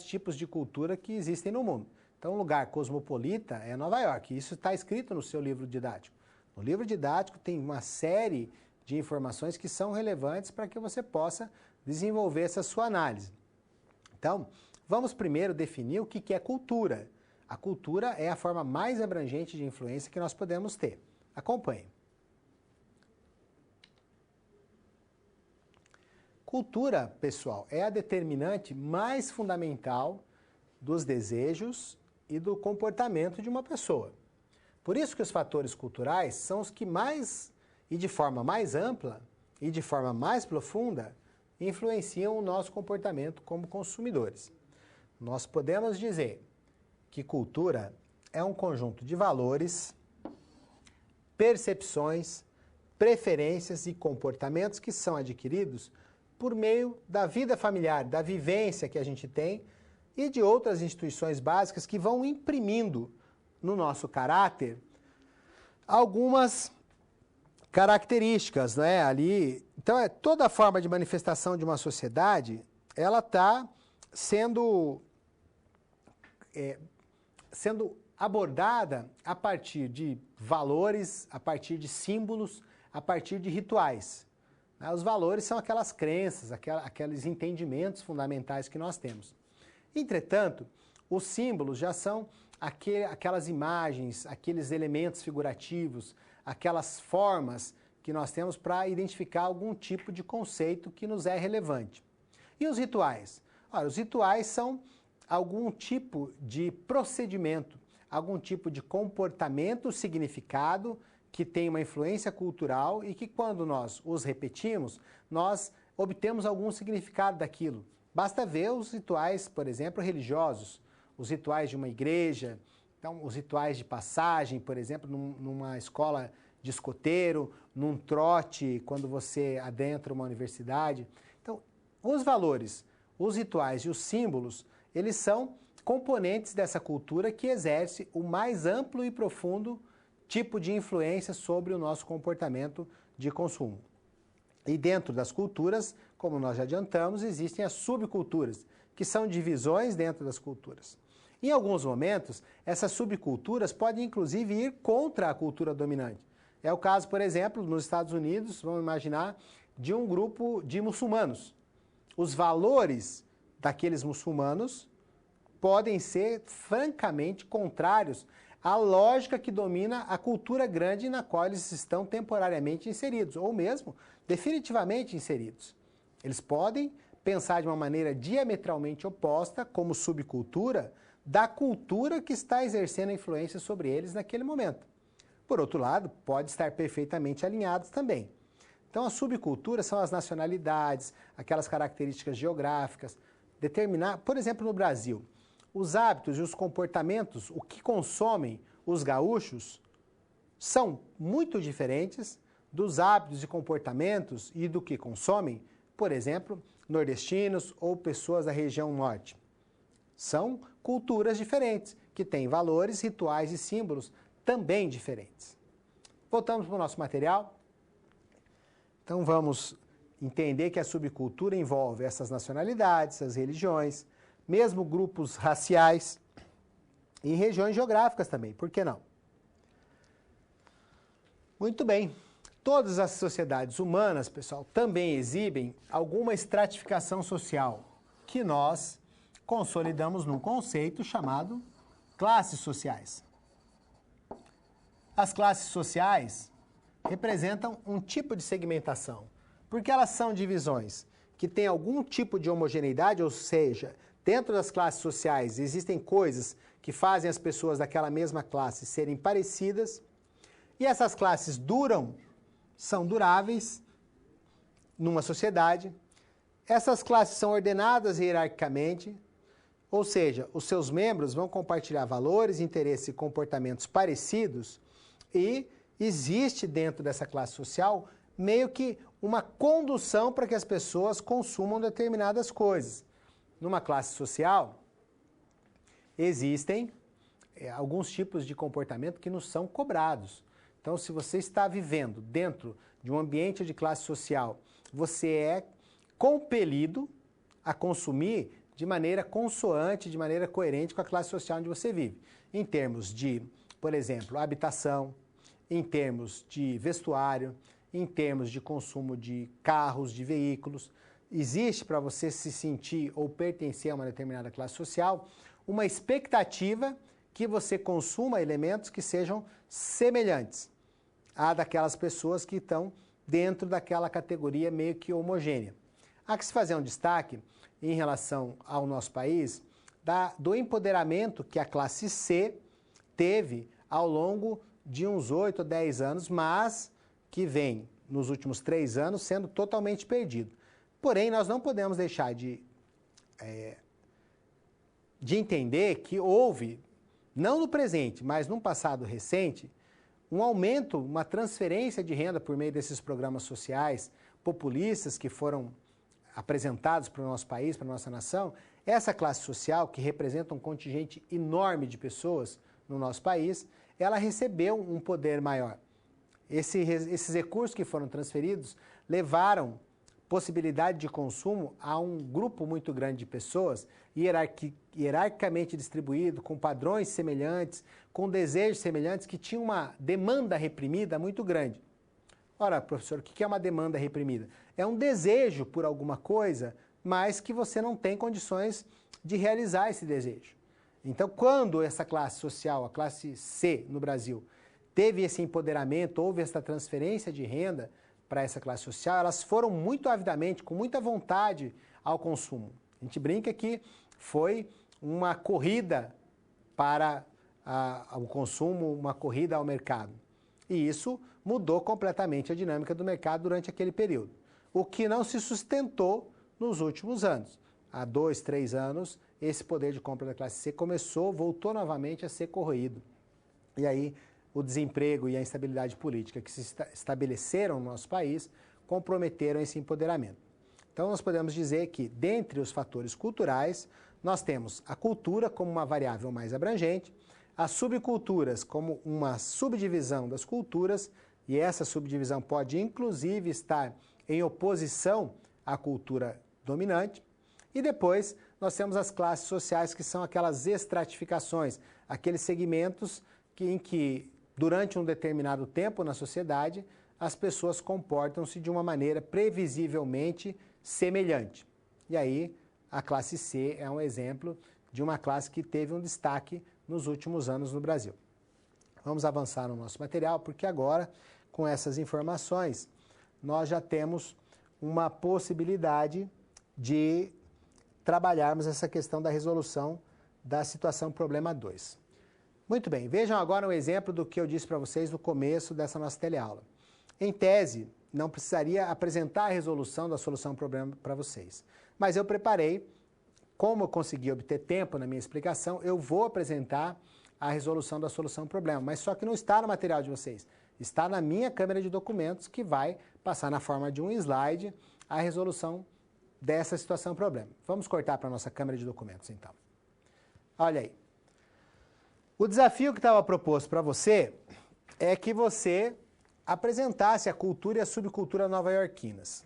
tipos de cultura que existem no mundo. Então, um lugar cosmopolita é Nova York. Isso está escrito no seu livro didático. No livro didático tem uma série de informações que são relevantes para que você possa desenvolver essa sua análise. Então, vamos primeiro definir o que é cultura. A cultura é a forma mais abrangente de influência que nós podemos ter. Acompanhe. Cultura, pessoal, é a determinante mais fundamental dos desejos e do comportamento de uma pessoa. Por isso que os fatores culturais são os que mais, e de forma mais ampla, e de forma mais profunda, influenciam o nosso comportamento como consumidores. Nós podemos dizer que cultura é um conjunto de valores, percepções, preferências e comportamentos que são adquiridos por meio da vida familiar, da vivência que a gente tem e de outras instituições básicas que vão imprimindo no nosso caráter algumas características, né? Ali, então, toda forma de manifestação de uma sociedade, ela está sendo abordada a partir de valores, a partir de símbolos, a partir de rituais. Os valores são aquelas crenças, aqueles entendimentos fundamentais que nós temos. Entretanto, os símbolos já são aquelas imagens, aqueles elementos figurativos, aquelas formas que nós temos para identificar algum tipo de conceito que nos é relevante. E os rituais? Ora, os rituais são algum tipo de procedimento, algum tipo de comportamento significado que tem uma influência cultural e que quando nós os repetimos, nós obtemos algum significado daquilo. Basta ver os rituais, por exemplo, religiosos, os rituais de uma igreja, então, os rituais de passagem, por exemplo, numa escola de escoteiro, num trote, quando você adentra uma universidade. Então, os valores, os rituais e os símbolos, eles são componentes dessa cultura que exerce o mais amplo e profundo tipo de influência sobre o nosso comportamento de consumo. E dentro das culturas, como nós já adiantamos, existem as subculturas, que são divisões dentro das culturas. Em alguns momentos, essas subculturas podem inclusive ir contra a cultura dominante. É o caso, por exemplo, nos Estados Unidos, vamos imaginar, de um grupo de muçulmanos. Os valores daqueles muçulmanos podem ser francamente contrários à lógica que domina a cultura grande na qual eles estão temporariamente inseridos, ou mesmo definitivamente inseridos. Eles podem pensar de uma maneira diametralmente oposta, como subcultura, da cultura que está exercendo influência sobre eles naquele momento. Por outro lado, pode estar perfeitamente alinhados também. Então, as subculturas são as nacionalidades, aquelas características geográficas, por exemplo, no Brasil, os hábitos e os comportamentos, o que consomem os gaúchos, são muito diferentes dos hábitos e comportamentos e do que consomem, por exemplo, nordestinos ou pessoas da região norte. São culturas diferentes, que têm valores, rituais e símbolos também diferentes. Voltamos para o nosso material. Então vamos entender que a subcultura envolve essas nacionalidades, as religiões, mesmo grupos raciais e regiões geográficas também, por que não? Muito bem. Todas as sociedades humanas, pessoal, também exibem alguma estratificação social que nós consolidamos num conceito chamado classes sociais. As classes sociais representam um tipo de segmentação, porque elas são divisões que têm algum tipo de homogeneidade, ou seja, dentro das classes sociais existem coisas que fazem as pessoas daquela mesma classe serem parecidas, e essas classes são duráveis numa sociedade. Essas classes são ordenadas hierarquicamente, ou seja, os seus membros vão compartilhar valores, interesses e comportamentos parecidos, e existe dentro dessa classe social meio que uma condução para que as pessoas consumam determinadas coisas. Numa classe social, existem alguns tipos de comportamento que nos são cobrados. Então, se você está vivendo dentro de um ambiente de classe social, você é compelido a consumir de maneira consoante, de maneira coerente com a classe social onde você vive. Em termos de, por exemplo, habitação, em termos de vestuário, em termos de consumo de carros, de veículos. Existe, para você se sentir ou pertencer a uma determinada classe social, uma expectativa que você consuma elementos que sejam semelhantes à daquelas pessoas que estão dentro daquela categoria meio que homogênea. Há que se fazer um destaque em relação ao nosso país do empoderamento que a classe C teve ao longo de uns 8 ou 10 anos, mas que vem, nos últimos 3 anos, sendo totalmente perdido. Porém, nós não podemos deixar de entender que houve, não no presente, mas num passado recente, um aumento, uma transferência de renda por meio desses programas sociais populistas que foram apresentados para o nosso país, para a nossa nação. Essa classe social, que representa um contingente enorme de pessoas no nosso país, ela recebeu um poder maior. Esses recursos que foram transferidos levaram possibilidade de consumo a um grupo muito grande de pessoas, hierarquicamente distribuído, com padrões semelhantes, com desejos semelhantes, que tinham uma demanda reprimida muito grande. Ora, professor, o que é uma demanda reprimida? É um desejo por alguma coisa, mas que você não tem condições de realizar esse desejo. Então, quando essa classe social, a classe C no Brasil, teve esse empoderamento, houve essa transferência de renda para essa classe social, elas foram muito avidamente, com muita vontade ao consumo. A gente brinca que foi uma corrida para o consumo, uma corrida ao mercado. E isso mudou completamente a dinâmica do mercado durante aquele período. O que não se sustentou nos últimos anos. Há 2, 3 anos, esse poder de compra da classe C voltou novamente a ser corroído. E aí, o desemprego e a instabilidade política que se estabeleceram no nosso país comprometeram esse empoderamento. Então, nós podemos dizer que, dentre os fatores culturais, nós temos a cultura como uma variável mais abrangente, as subculturas como uma subdivisão das culturas, e essa subdivisão pode, inclusive, estar em oposição à cultura dominante. E depois, nós temos as classes sociais, que são aquelas estratificações, aqueles segmentos em que, durante um determinado tempo na sociedade, as pessoas comportam-se de uma maneira previsivelmente semelhante. E aí, a classe C é um exemplo de uma classe que teve um destaque nos últimos anos no Brasil. Vamos avançar no nosso material, porque agora, com essas informações, nós já temos uma possibilidade de trabalharmos essa questão da resolução da situação problema 2. Muito bem, vejam agora um exemplo do que eu disse para vocês no começo dessa nossa teleaula. Em tese, não precisaria apresentar a resolução da solução problema para vocês, mas eu preparei, como eu consegui obter tempo na minha explicação, eu vou apresentar a resolução da solução problema, mas só que não está no material de vocês, está na minha câmera de documentos, que vai passar na forma de um slide a resolução dessa situação problema. Vamos cortar para a nossa câmera de documentos, então. Olha aí. O desafio que estava proposto para você é que você apresentasse a cultura e a subcultura nova-iorquinas.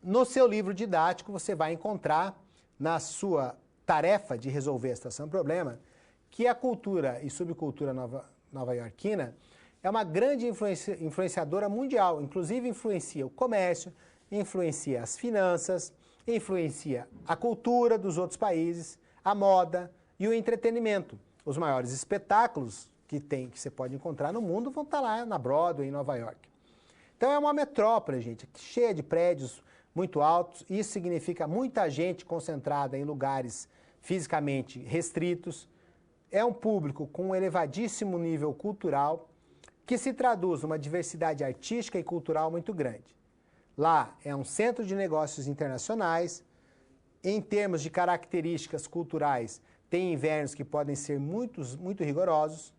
No seu livro didático, você vai encontrar, na sua tarefa de resolver a situação problema, que a cultura e subcultura nova-iorquina é uma grande influenciadora mundial, inclusive influencia o comércio, influencia as finanças, influencia a cultura dos outros países, a moda e o entretenimento. Os maiores espetáculos que você pode encontrar no mundo vão estar lá na Broadway, em Nova York. Então é uma metrópole, gente, cheia de prédios muito altos. Isso significa muita gente concentrada em lugares fisicamente restritos. É um público com um elevadíssimo nível cultural, que se traduz numa diversidade artística e cultural muito grande. Lá é um centro de negócios internacionais. Em termos de características culturais, tem invernos que podem ser muito rigorosos.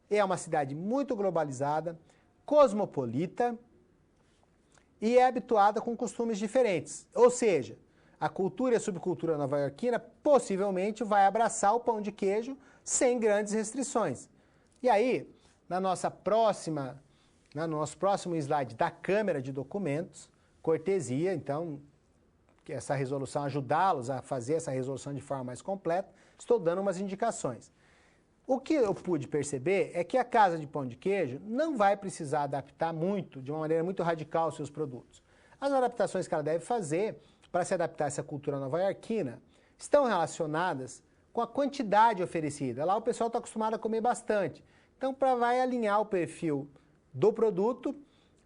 É uma cidade muito globalizada, cosmopolita e é habituada com costumes diferentes. Ou seja, a cultura e a subcultura nova-iorquina possivelmente vai abraçar o pão de queijo sem grandes restrições. E aí, no nosso próximo slide da câmera de documentos, cortesia, então, essa resolução, ajudá-los a fazer essa resolução de forma mais completa, estou dando umas indicações. O que eu pude perceber é que a casa de pão de queijo não vai precisar adaptar muito, de uma maneira muito radical, os seus produtos. As adaptações que ela deve fazer para se adaptar a essa cultura nova-iorquina estão relacionadas com a quantidade oferecida. Lá o pessoal está acostumado a comer bastante. Então, vai alinhar o perfil do produto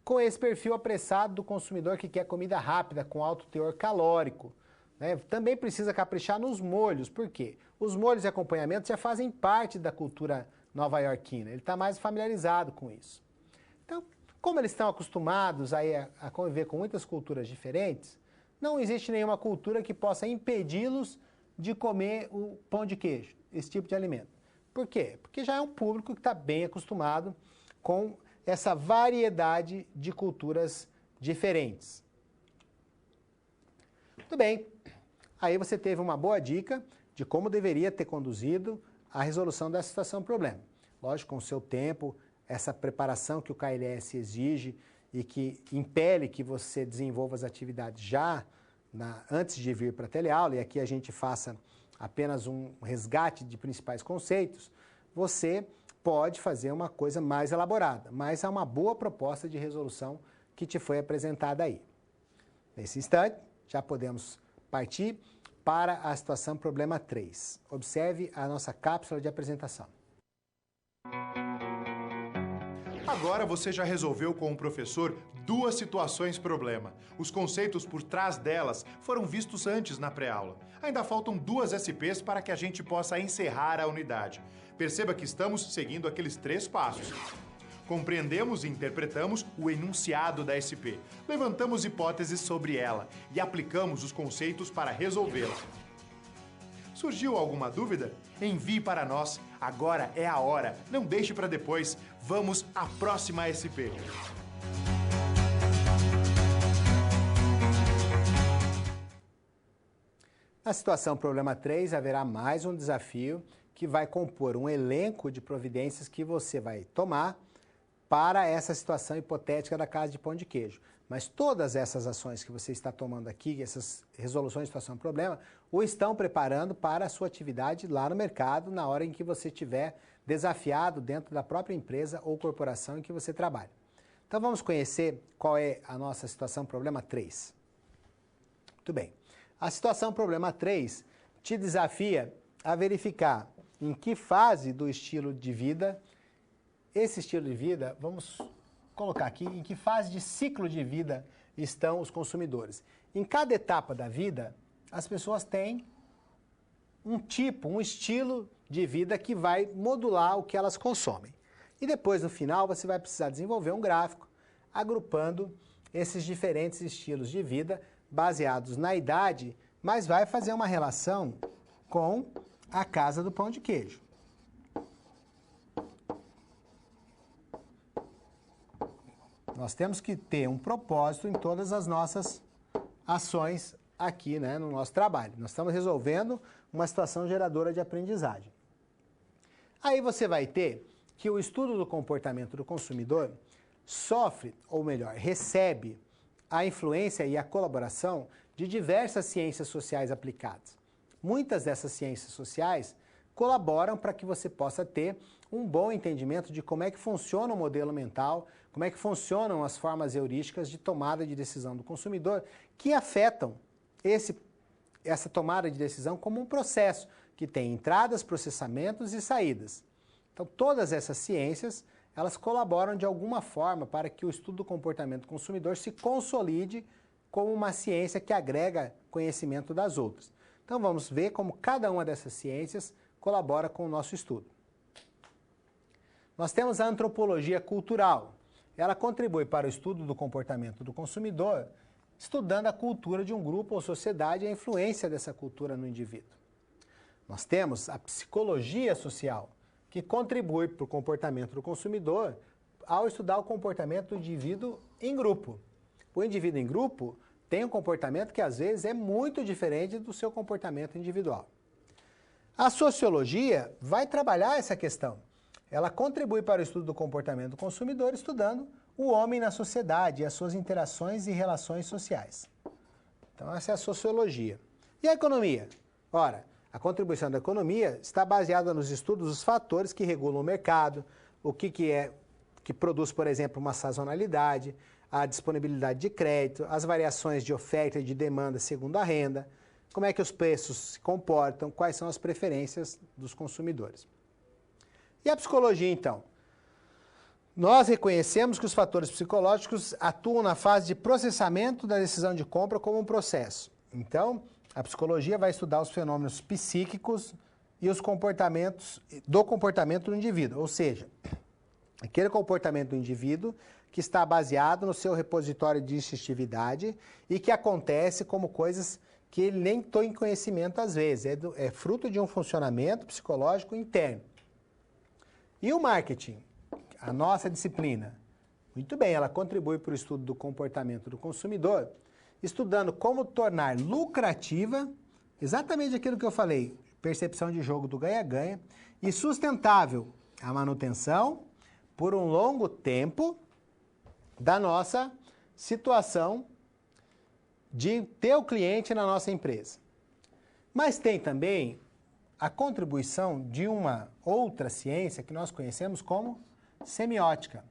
com esse perfil apressado do consumidor que quer comida rápida, com alto teor calórico. Né? Também precisa caprichar nos molhos. Por quê? Os molhos e acompanhamentos já fazem parte da cultura nova-iorquina. Ele está mais familiarizado com isso. Então, como eles estão acostumados aí a conviver com muitas culturas diferentes, não existe nenhuma cultura que possa impedi-los de comer o pão de queijo, esse tipo de alimento. Por quê? Porque já é um público que está bem acostumado com essa variedade de culturas diferentes. Muito bem, aí você teve uma boa dica de como deveria ter conduzido a resolução dessa situação-problema. Lógico, com o seu tempo, essa preparação que o KLS exige e que impele que você desenvolva as atividades já antes de vir para a teleaula, e aqui a gente faça apenas um resgate de principais conceitos, você pode fazer uma coisa mais elaborada, mas há uma boa proposta de resolução que te foi apresentada aí. Nesse instante, já podemos partir para a situação problema 3. Observe a nossa cápsula de apresentação. Agora você já resolveu com o professor 2 situações problema. Os conceitos por trás delas foram vistos antes na pré-aula. Ainda faltam 2 SPs para que a gente possa encerrar a unidade. Perceba que estamos seguindo aqueles 3 passos. Compreendemos e interpretamos o enunciado da SP. Levantamos hipóteses sobre ela e aplicamos os conceitos para resolvê-la. Surgiu alguma dúvida? Envie para nós. Agora é a hora. Não deixe para depois. Vamos à próxima SP. Na situação problema 3, haverá mais um desafio que vai compor um elenco de providências que você vai tomar para essa situação hipotética da casa de pão de queijo. Mas todas essas ações que você está tomando aqui, essas resoluções de situação-problema, o estão preparando para a sua atividade lá no mercado, na hora em que você estiver desafiado dentro da própria empresa ou corporação em que você trabalha. Então vamos conhecer qual é a nossa situação-problema 3. Muito bem. A situação-problema 3 te desafia a verificar em que fase do estilo de vida, esse estilo de vida, vamos colocar aqui, em que fase de ciclo de vida estão os consumidores. Em cada etapa da vida, as pessoas têm um estilo de vida que vai modular o que elas consomem. E depois, no final, você vai precisar desenvolver um gráfico agrupando esses diferentes estilos de vida baseados na idade, mas vai fazer uma relação com a casa do pão de queijo. Nós temos que ter um propósito em todas as nossas ações aqui, né, no nosso trabalho. Nós estamos resolvendo uma situação geradora de aprendizagem. Aí você vai ter que o estudo do comportamento do consumidor sofre, ou melhor, recebe a influência e a colaboração de diversas ciências sociais aplicadas. Muitas dessas ciências sociais colaboram para que você possa ter um bom entendimento de como é que funciona o modelo mental, como é que funcionam as formas heurísticas de tomada de decisão do consumidor, que afetam essa tomada de decisão como um processo que tem entradas, processamentos e saídas. Então, todas essas ciências, elas colaboram de alguma forma para que o estudo do comportamento do consumidor se consolide como uma ciência que agrega conhecimento das outras. Então, vamos ver como cada uma dessas ciências colabora com o nosso estudo. Nós temos a antropologia cultural. Ela contribui para o estudo do comportamento do consumidor, estudando a cultura de um grupo ou sociedade e a influência dessa cultura no indivíduo. Nós temos a psicologia social, que contribui para o comportamento do consumidor ao estudar o comportamento do indivíduo em grupo. O indivíduo em grupo tem um comportamento que às vezes é muito diferente do seu comportamento individual. A sociologia vai trabalhar essa questão. Ela contribui para o estudo do comportamento do consumidor, estudando o homem na sociedade e as suas interações e relações sociais. Então, essa é a sociologia. E a economia? Ora, a contribuição da economia está baseada nos estudos dos fatores que regulam o mercado, o que produz, por exemplo, uma sazonalidade, a disponibilidade de crédito, as variações de oferta e de demanda segundo a renda, como é que os preços se comportam, quais são as preferências dos consumidores. E a psicologia, então? Nós reconhecemos que os fatores psicológicos atuam na fase de processamento da decisão de compra como um processo. Então, a psicologia vai estudar os fenômenos psíquicos e os comportamentos do comportamento do indivíduo, ou seja, aquele comportamento do indivíduo que está baseado no seu repositório de instintividade e que acontece como coisas que ele nem tem conhecimento às vezes, é fruto de um funcionamento psicológico interno. E o marketing, a nossa disciplina, muito bem, ela contribui para o estudo do comportamento do consumidor, estudando como tornar lucrativa, exatamente aquilo que eu falei, percepção de jogo do ganha-ganha, e sustentável a manutenção por um longo tempo da nossa situação de ter o cliente na nossa empresa. Mas tem também a contribuição de uma outra ciência que nós conhecemos como semiótica.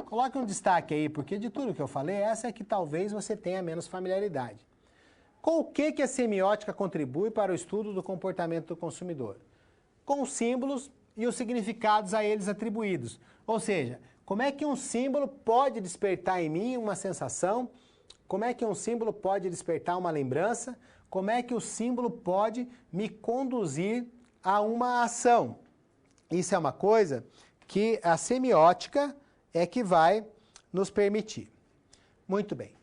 Coloque um destaque aí, porque de tudo que eu falei, essa é que talvez você tenha menos familiaridade. Com o que a semiótica contribui para o estudo do comportamento do consumidor? Com os símbolos e os significados a eles atribuídos. Ou seja, como é que um símbolo pode despertar em mim uma sensação? Como é que um símbolo pode despertar uma lembrança? Como é que o símbolo pode me conduzir a uma ação? Isso é uma coisa que a semiótica é que vai nos permitir. Muito bem.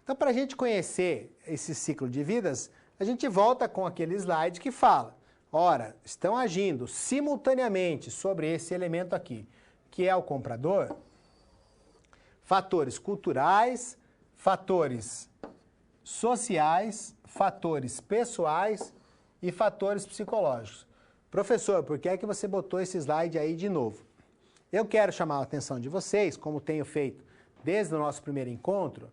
Então, para a gente conhecer esse ciclo de vidas, a gente volta com aquele slide que fala, ora, estão agindo simultaneamente sobre esse elemento aqui, que é o comprador, fatores culturais, fatores sociais, fatores pessoais e fatores psicológicos. Professor, por que é que você botou esse slide aí de novo? Eu quero chamar a atenção de vocês, como tenho feito desde o nosso primeiro encontro,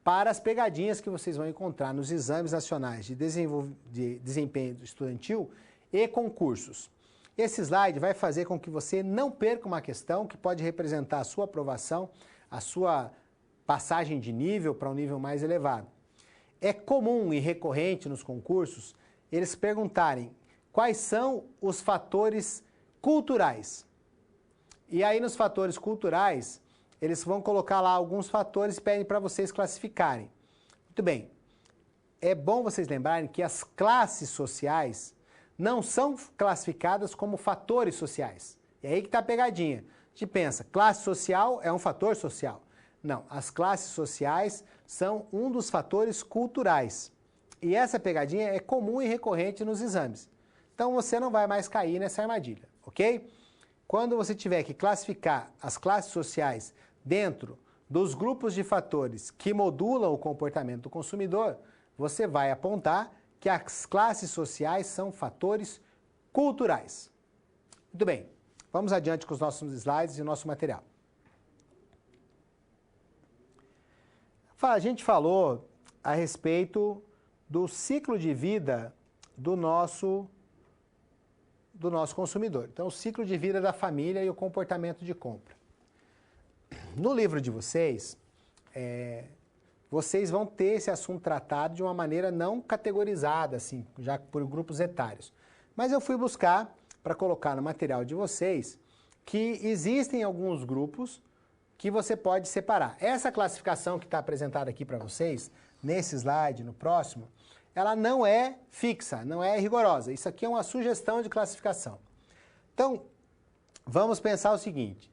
para as pegadinhas que vocês vão encontrar nos exames nacionais de desempenho estudantil e concursos. Esse slide vai fazer com que você não perca uma questão que pode representar a sua aprovação, a sua passagem de nível para um nível mais elevado. É comum e recorrente nos concursos eles perguntarem quais são os fatores culturais. E aí nos fatores culturais, eles vão colocar lá alguns fatores e pedem para vocês classificarem. Muito bem, é bom vocês lembrarem que as classes sociais não são classificadas como fatores sociais. É aí que está a pegadinha. A gente pensa, classe social é um fator social. Não, as classes sociais são um dos fatores culturais. E essa pegadinha é comum e recorrente nos exames. Então você não vai mais cair nessa armadilha, ok? Quando você tiver que classificar as classes sociais dentro dos grupos de fatores que modulam o comportamento do consumidor, você vai apontar que as classes sociais são fatores culturais. Muito bem, vamos adiante com os nossos slides e o nosso material. A gente falou a respeito do ciclo de vida do nosso consumidor. Então, o ciclo de vida da família e o comportamento de compra. No livro de vocês, vocês vão ter esse assunto tratado de uma maneira não categorizada, assim, já por grupos etários. Mas eu fui buscar, para colocar no material de vocês, que existem alguns grupos que você pode separar. Essa classificação que está apresentada aqui para vocês, nesse slide, no próximo, ela não é fixa, não é rigorosa. Isso aqui é uma sugestão de classificação. Então, vamos pensar o seguinte.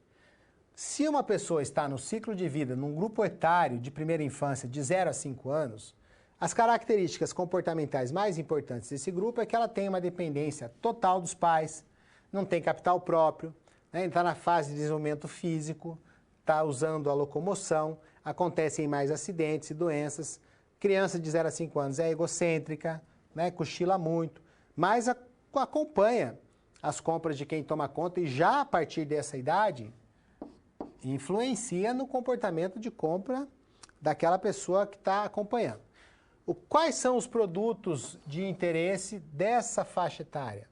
Se uma pessoa está no ciclo de vida, num grupo etário de primeira infância de 0 a 5 anos, as características comportamentais mais importantes desse grupo é que ela tem uma dependência total dos pais, não tem capital próprio, né, está na fase de desenvolvimento físico, está usando a locomoção, acontecem mais acidentes e doenças. Criança de 0 a 5 anos é egocêntrica, né, cochila muito, mas acompanha as compras de quem toma conta e já a partir dessa idade influencia no comportamento de compra daquela pessoa que está acompanhando. Quais são os produtos de interesse dessa faixa etária?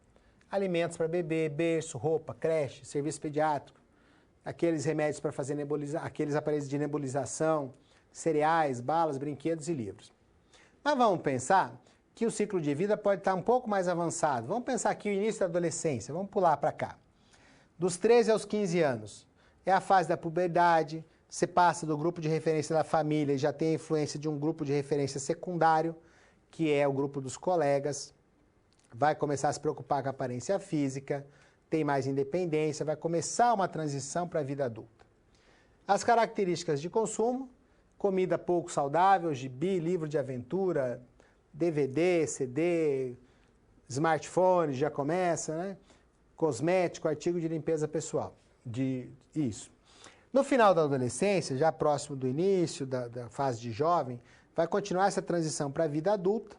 Alimentos para bebê, berço, roupa, creche, serviço pediátrico, aqueles remédios para fazer aqueles aparelhos de nebulização, cereais, balas, brinquedos e livros. Mas vamos pensar que o ciclo de vida pode estar um pouco mais avançado. Vamos pensar aqui o início da adolescência, vamos pular para cá. Dos 13 aos 15 anos, É a fase da puberdade, você passa do grupo de referência da família e já tem a influência de um grupo de referência secundário, que é o grupo dos colegas, vai começar a se preocupar com a aparência física, tem mais independência, vai começar uma transição para a vida adulta. As características de consumo: comida pouco saudável, gibi, livro de aventura, DVD, CD, smartphone, já começa, né? Cosmético, artigo de limpeza pessoal. Isso. No final da adolescência, já próximo do início da fase de jovem, vai continuar essa transição para a vida adulta,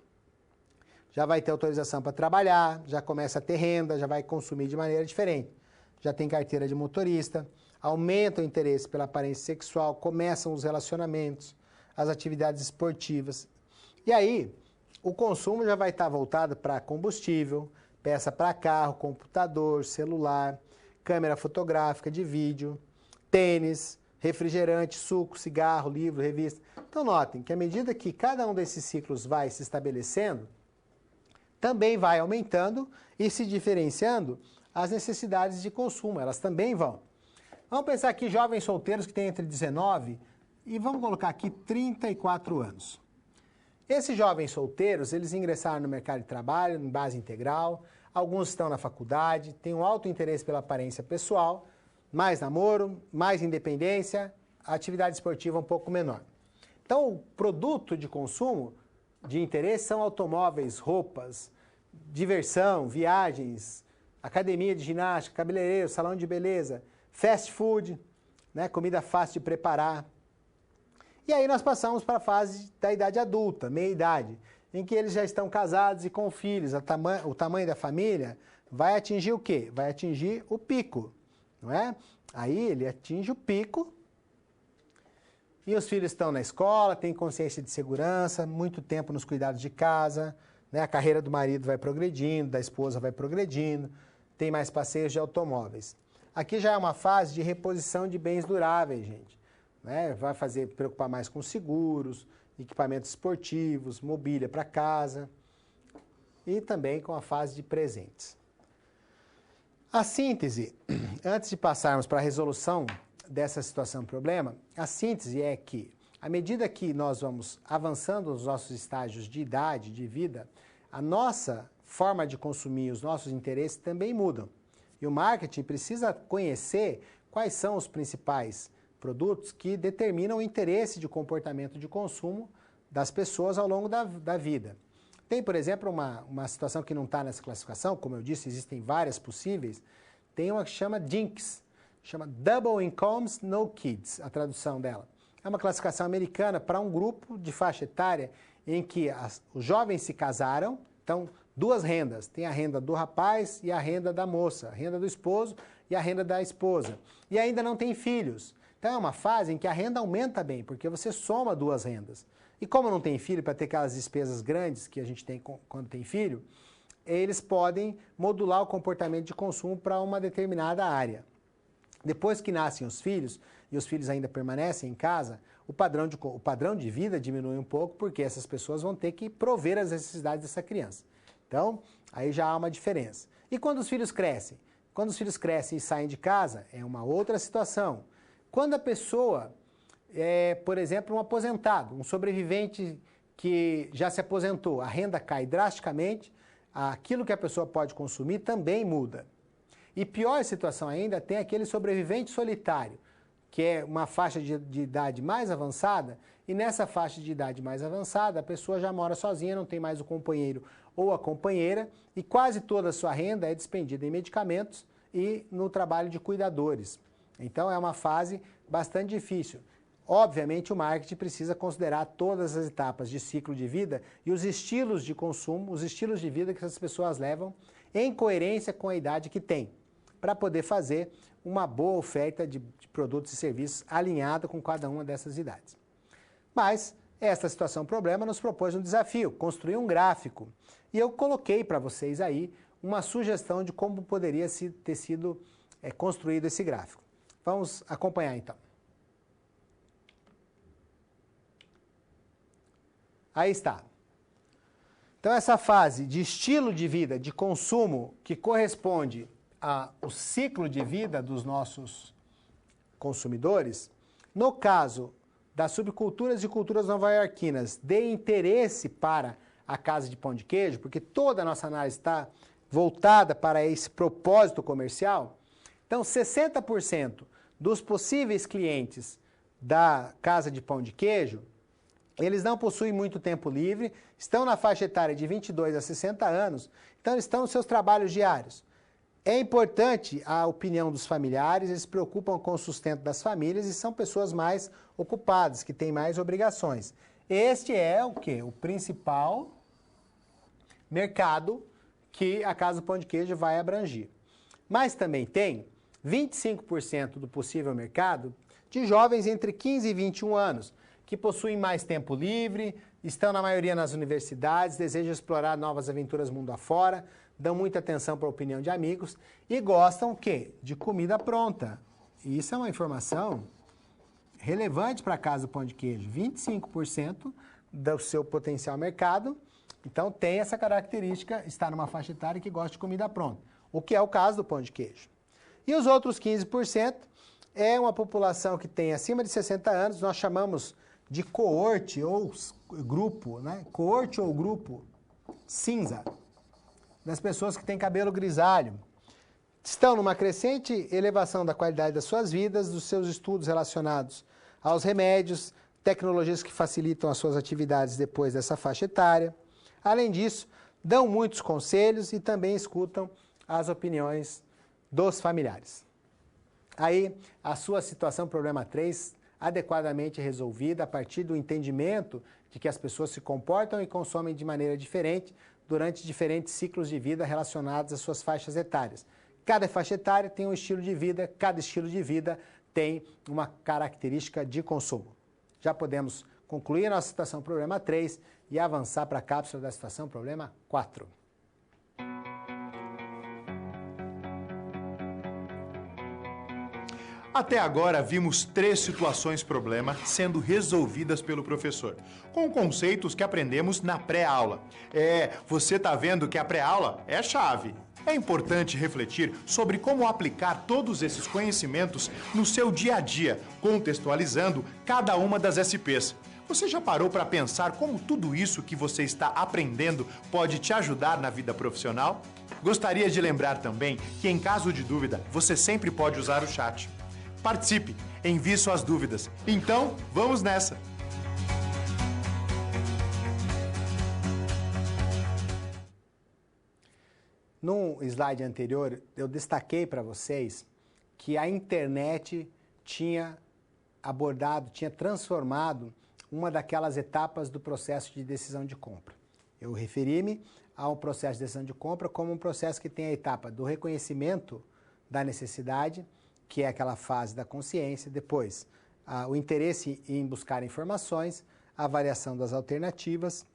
já vai ter autorização para trabalhar, já começa a ter renda, já vai consumir de maneira diferente. Já tem carteira de motorista, aumenta o interesse pela aparência sexual, começam os relacionamentos, as atividades esportivas. E aí, o consumo já vai estar voltado para combustível, peça para carro, computador, celular, câmera fotográfica de vídeo, tênis, refrigerante, suco, cigarro, livro, revista. Então notem que à medida que cada um desses ciclos vai se estabelecendo, também vai aumentando e se diferenciando as necessidades de consumo, elas também vão. Vamos pensar aqui jovens solteiros que têm entre 19 e vamos colocar aqui 34 anos. Esses jovens solteiros, eles ingressaram no mercado de trabalho em base integral, alguns estão na faculdade, têm um alto interesse pela aparência pessoal, mais namoro, mais independência, a atividade esportiva um pouco menor. Então, o produto de consumo de interesse são automóveis, roupas, diversão, viagens, academia de ginástica, cabeleireiro, salão de beleza, fast food, né, comida fácil de preparar. E aí nós passamos para a fase da idade adulta, meia-idade, em que eles já estão casados e com filhos. O tamanho da família vai atingir o quê? Vai atingir o pico, não é? Aí ele atinge o pico e os filhos estão na escola, têm consciência de segurança, muito tempo nos cuidados de casa, né? A carreira do marido vai progredindo, da esposa vai progredindo, tem mais passeios de automóveis. Aqui já é uma fase de reposição de bens duráveis, gente. Né? Vai preocupar mais com seguros, equipamentos esportivos, mobília para casa e também com a fase de presentes. A síntese, antes de passarmos para a resolução dessa situação-problema, a síntese é que, à medida que nós vamos avançando nos nossos estágios de idade, de vida, a nossa forma de consumir, os nossos interesses também mudam. E o marketing precisa conhecer quais são os principais produtos que determinam o interesse de comportamento de consumo das pessoas ao longo da vida. Tem, por exemplo, uma situação que não está nessa classificação, como eu disse, existem várias possíveis, tem uma que chama DINKS, chama Double Incomes, No Kids, a tradução dela. É uma classificação americana para um grupo de faixa etária em que os jovens se casaram, então duas rendas, tem a renda do rapaz e a renda da moça, a renda do esposo e a renda da esposa, e ainda não tem filhos. Então é uma fase em que a renda aumenta bem, porque você soma duas rendas. E como não tem filho, para ter aquelas despesas grandes que a gente tem quando tem filho, eles podem modular o comportamento de consumo para uma determinada área. Depois que nascem os filhos, e os filhos ainda permanecem em casa, o padrão de vida diminui um pouco, porque essas pessoas vão ter que prover as necessidades dessa criança. Então, aí já há uma diferença. E quando os filhos crescem? Quando os filhos crescem e saem de casa, é uma outra situação. Quando a pessoa é, por exemplo, um aposentado, um sobrevivente que já se aposentou, a renda cai drasticamente, aquilo que a pessoa pode consumir também muda. E pior situação ainda, tem aquele sobrevivente solitário, que é uma faixa de idade mais avançada, e nessa faixa de idade mais avançada, a pessoa já mora sozinha, não tem mais o companheiro ou a companheira, e quase toda a sua renda é despendida em medicamentos e no trabalho de cuidadores. Então é uma fase bastante difícil. Obviamente o marketing precisa considerar todas as etapas de ciclo de vida e os estilos de consumo, os estilos de vida que essas pessoas levam em coerência com a idade que têm, para poder fazer uma boa oferta de produtos e serviços alinhada com cada uma dessas idades. Mas esta situação-problema nos propôs um desafio, construir um gráfico. E eu coloquei para vocês aí uma sugestão de como poderia ter sido construído esse gráfico. Vamos acompanhar então. Aí está. Então essa fase de estilo de vida, de consumo, que corresponde ao ciclo de vida dos nossos consumidores, no caso das subculturas e culturas nova-iorquinas, de interesse para a casa de pão de queijo, porque toda a nossa análise está voltada para esse propósito comercial, então 60% dos possíveis clientes da casa de pão de queijo, eles não possuem muito tempo livre, estão na faixa etária de 22 a 60 anos, então eles estão nos seus trabalhos diários. É importante a opinião dos familiares, eles se preocupam com o sustento das famílias e são pessoas mais ocupadas, que têm mais obrigações. Este é o quê? O principal mercado que a Casa do Pão de Queijo vai abranger. Mas também tem 25% do possível mercado de jovens entre 15 e 21 anos, que possuem mais tempo livre, estão na maioria nas universidades, desejam explorar novas aventuras mundo afora, dão muita atenção para a opinião de amigos e gostam o quê? De comida pronta. E isso é uma informação relevante para a Casa do Pão de Queijo. 25% do seu potencial mercado, então tem essa característica, está numa faixa etária que gosta de comida pronta, o que é o caso do pão de queijo. E os outros 15% é uma população que tem acima de 60 anos, nós chamamos de coorte ou grupo, né? Coorte ou grupo cinza, das pessoas que têm cabelo grisalho. Estão numa crescente elevação da qualidade das suas vidas, dos seus estudos relacionados aos remédios, tecnologias que facilitam as suas atividades depois dessa faixa etária. Além disso, dão muitos conselhos e também escutam as opiniões dos familiares. Aí, a sua situação, problema 3, adequadamente resolvida a partir do entendimento de que as pessoas se comportam e consomem de maneira diferente durante diferentes ciclos de vida relacionados às suas faixas etárias. Cada faixa etária tem um estilo de vida, cada estilo de vida tem uma característica de consumo. Já podemos concluir a nossa situação problema 3 e avançar para a cápsula da situação problema 4. Até agora, vimos 3 situações problema sendo resolvidas pelo professor, com conceitos que aprendemos na pré-aula. Você tá vendo que a pré-aula é chave. É importante refletir sobre como aplicar todos esses conhecimentos no seu dia a dia, contextualizando cada uma das SPs. Você já parou para pensar como tudo isso que você está aprendendo pode te ajudar na vida profissional? Gostaria de lembrar também que, em caso de dúvida, você sempre pode usar o chat. Participe, envie suas dúvidas. Então, vamos nessa! No slide anterior, eu destaquei para vocês que a internet tinha transformado uma daquelas etapas do processo de decisão de compra. Eu referi-me ao processo de decisão de compra como um processo que tem a etapa do reconhecimento da necessidade, que é aquela fase da consciência, depois o interesse em buscar informações, a avaliação das alternativas,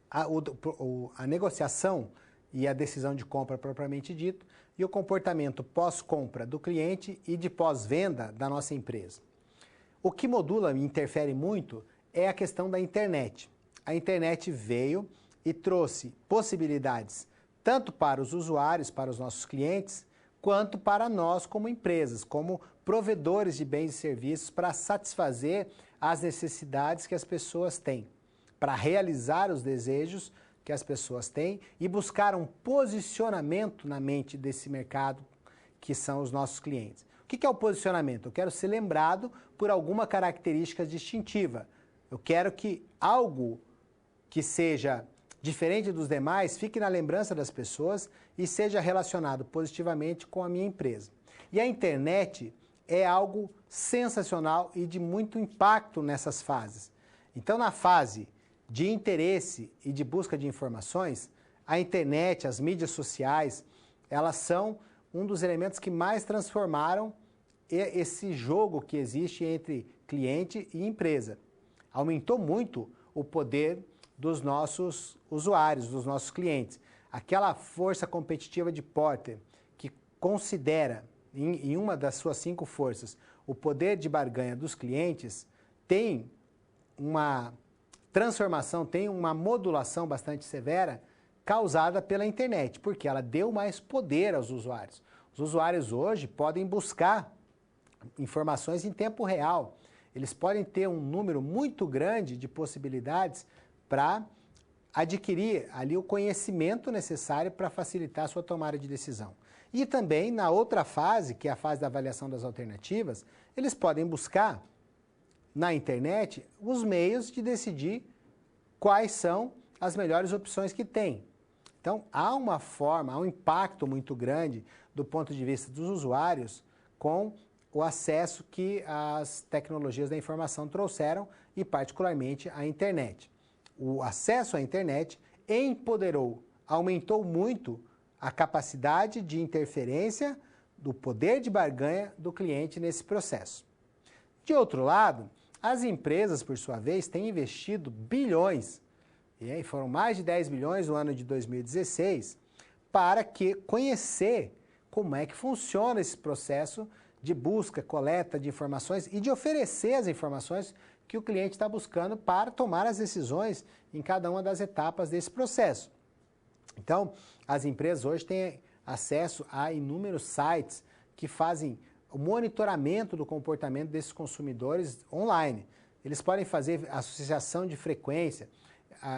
a negociação e a decisão de compra propriamente dito, e o comportamento pós-compra do cliente e de pós-venda da nossa empresa. O que modula e interfere muito é a questão da internet. A internet veio e trouxe possibilidades tanto para os usuários, para os nossos clientes, quanto para nós como empresas, como provedores de bens e serviços para satisfazer as necessidades que as pessoas têm, para realizar os desejos que as pessoas têm e buscar um posicionamento na mente desse mercado que são os nossos clientes. O que é o posicionamento? Eu quero ser lembrado por alguma característica distintiva. Eu quero que algo que seja diferente dos demais fique na lembrança das pessoas e seja relacionado positivamente com a minha empresa. E a internet é algo sensacional e de muito impacto nessas fases. Então, na fase de interesse e de busca de informações, a internet, as mídias sociais, elas são um dos elementos que mais transformaram esse jogo que existe entre cliente e empresa. Aumentou muito o poder dos nossos usuários, dos nossos clientes. Aquela força competitiva de Porter, que considera, em uma das suas 5 forças, o poder de barganha dos clientes, tem uma transformação, tem uma modulação bastante severa causada pela internet, porque ela deu mais poder aos usuários. Os usuários hoje podem buscar informações em tempo real. Eles podem ter um número muito grande de possibilidades para adquirir ali o conhecimento necessário para facilitar a sua tomada de decisão. E também, na outra fase, que é a fase da avaliação das alternativas, eles podem buscar na internet os meios de decidir quais são as melhores opções que tem. Então, há um impacto muito grande do ponto de vista dos usuários com o acesso que as tecnologias da informação trouxeram e, particularmente, a internet. O acesso à internet empoderou, aumentou muito a capacidade de interferência do poder de barganha do cliente nesse processo. De outro lado, as empresas, por sua vez, têm investido bilhões, e foram mais de 10 bilhões no ano de 2016, para conhecer como é que funciona esse processo de busca, coleta de informações e de oferecer as informações que o cliente está buscando para tomar as decisões em cada uma das etapas desse processo. Então, as empresas hoje têm acesso a inúmeros sites que fazem o monitoramento do comportamento desses consumidores online. Eles podem fazer associação de frequência,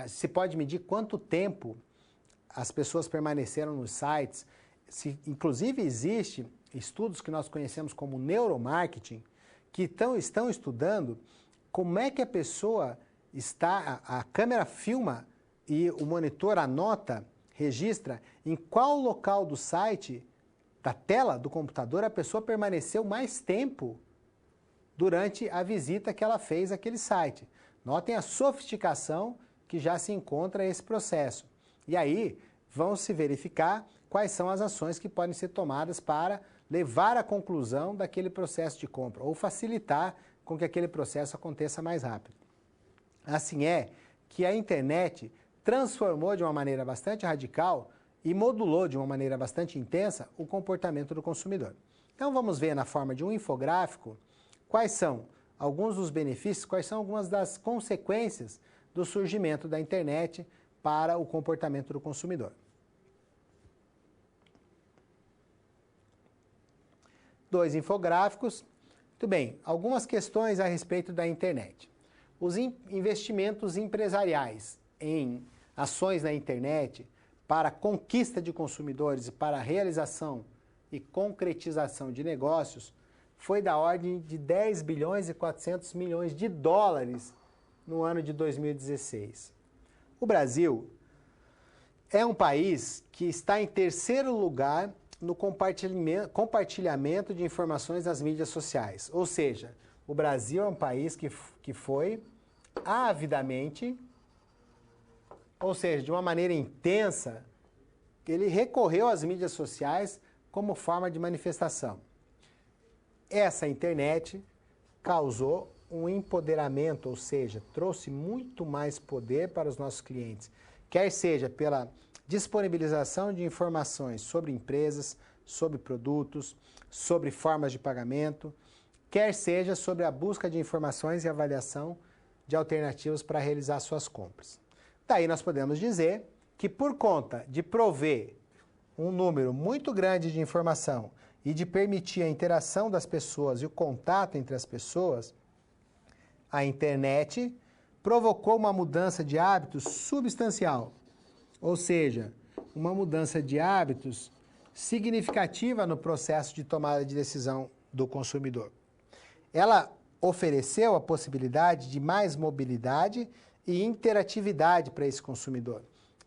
se pode medir quanto tempo as pessoas permaneceram nos sites. Inclusive, existem estudos que nós conhecemos como neuromarketing, que estão estudando como é que a pessoa está, a câmera filma e o monitor anota, registra em qual local do site, da tela do computador, a pessoa permaneceu mais tempo durante a visita que ela fez àquele site. Notem a sofisticação que já se encontra esse processo. E aí vão se verificar quais são as ações que podem ser tomadas para levar à conclusão daquele processo de compra ou facilitar com que aquele processo aconteça mais rápido. Assim é que a internet transformou de uma maneira bastante radical e modulou de uma maneira bastante intensa o comportamento do consumidor. Então vamos ver na forma de um infográfico quais são alguns dos benefícios, quais são algumas das consequências do surgimento da internet para o comportamento do consumidor. 2 infográficos. Muito bem, algumas questões a respeito da internet. Os investimentos empresariais em ações na internet para conquista de consumidores e para realização e concretização de negócios foi da ordem de 10 bilhões e 400 milhões de dólares no ano de 2016. O Brasil é um país que está em terceiro lugar no compartilhamento de informações nas mídias sociais. Ou seja, o Brasil é um país que foi avidamente, ou seja, de uma maneira intensa, ele recorreu às mídias sociais como forma de manifestação. Essa internet causou um empoderamento, ou seja, trouxe muito mais poder para os nossos clientes, quer seja pela disponibilização de informações sobre empresas, sobre produtos, sobre formas de pagamento, quer seja sobre a busca de informações e avaliação de alternativas para realizar suas compras. Daí nós podemos dizer que por conta de prover um número muito grande de informação e de permitir a interação das pessoas e o contato entre as pessoas, a internet provocou uma mudança de hábitos substancial, ou seja, uma mudança de hábitos significativa no processo de tomada de decisão do consumidor. Ela ofereceu a possibilidade de mais mobilidade e interatividade para esse consumidor,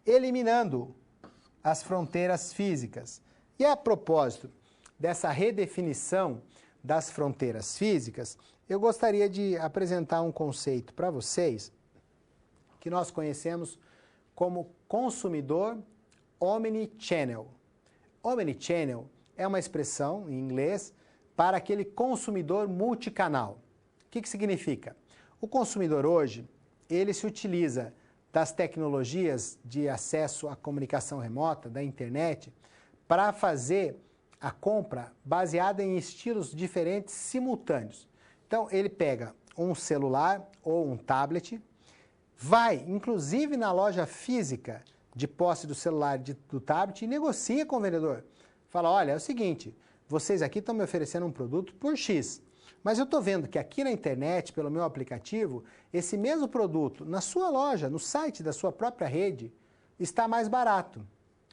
eliminando as fronteiras físicas. E a propósito dessa redefinição das fronteiras físicas, eu gostaria de apresentar um conceito para vocês que nós conhecemos como consumidor omnichannel. Omnichannel é uma expressão em inglês para aquele consumidor multicanal. O que significa? O consumidor hoje, ele se utiliza das tecnologias de acesso à comunicação remota, da internet, para fazer a compra baseada em estilos diferentes simultâneos. Então, ele pega um celular ou um tablet, vai, inclusive, na loja física de posse do celular e do tablet e negocia com o vendedor. Fala, olha, é o seguinte, vocês aqui estão me oferecendo um produto por X. Mas eu estou vendo que aqui na internet, pelo meu aplicativo, esse mesmo produto, na sua loja, no site da sua própria rede, está mais barato.